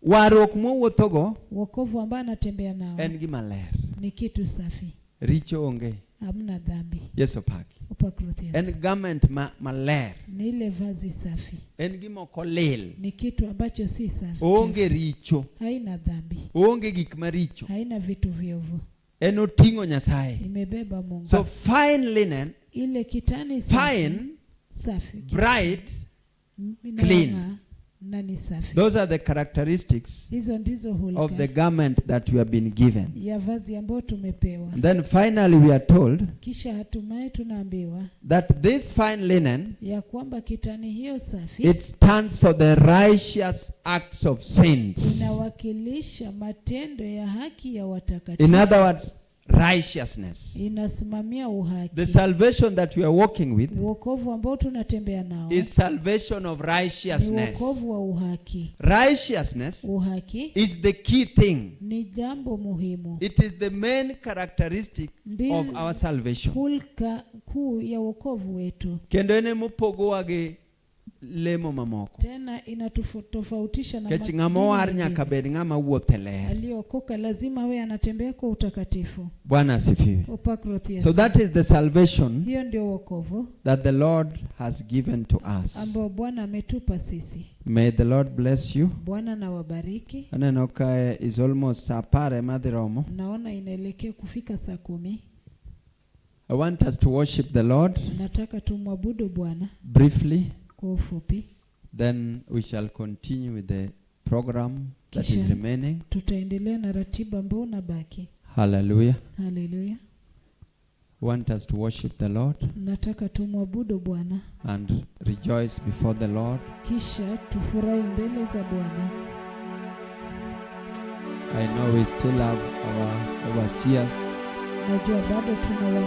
Warruok mowuothogo Wokovu ambao anatembea nao en gima ler. ni kitu safi. Richo onge. Hamna dhambi. Yesu paki. Upakruth Yesu. En garment maler. Ni ile vazi safi. En gima ok olil. Ni kitu ambacho si safi. Onge richo. Haina dhambi. Onge gik maricho. Haina vitu viovu. En oting'o Nyasaye. Imebeba Mungu. So fine linen, Ile kitani safi. fine, Safi. bright, Inang'aa clean. Na ni safi. those are the characteristics Hizo ndizo of hulka the garment that we have been given. ya vazi ambayo tumepewa. And then finally we are told Kisha hatimaye tunaambiwa that this fine linen, ya kwamba kitani hiyo safi it stands for the righteous acts of saints. inawakilisha matendo ya haki ya In watakatifu. other words, righteousness. Inasimamia uhaki. The salvation that we are walking with Wokovu ambao tunatembea nao is salvation of ni righteousness. wokovu wa uhaki. Righteousness Uhaki is the key thing. ni jambo muhimu. It is the main characteristic Ndiyo of our salvation. hulka kuu ya wokovu wetu. Kendo ene mopogowa gi lemo mamoko. Tena inatofautisha na Kech ng'ama war nyaka bed ng'ama wuotho e ler. aliokoka lazima awe anatembea kwa utakatifu. Bwana asifiwe. Upakruth Yesu. So that is the salvation Hiyo ndio wokovu that the Lord has given to us. ambao Bwana ametupa sisi. May the Lord bless you. Bwana na wabariki. Aneno ka is almost saa apar ema dhi romo. Naona inaelekea kufika saa 10. I want us to worship the Lord Nataka tumwabudu Bwana briefly. kwa ufupi. Then we shall continue with the program that is Kisha remaining. tutaendelea na ratiba ambayo unabaki. Hallelujah. Haleluya. want us to worship the Lord Nataka tumwabudu Bwana, and rejoice before the Lord. kisha tufurahi mbele za Bwana. I know we still have our overseers Najua bado tuna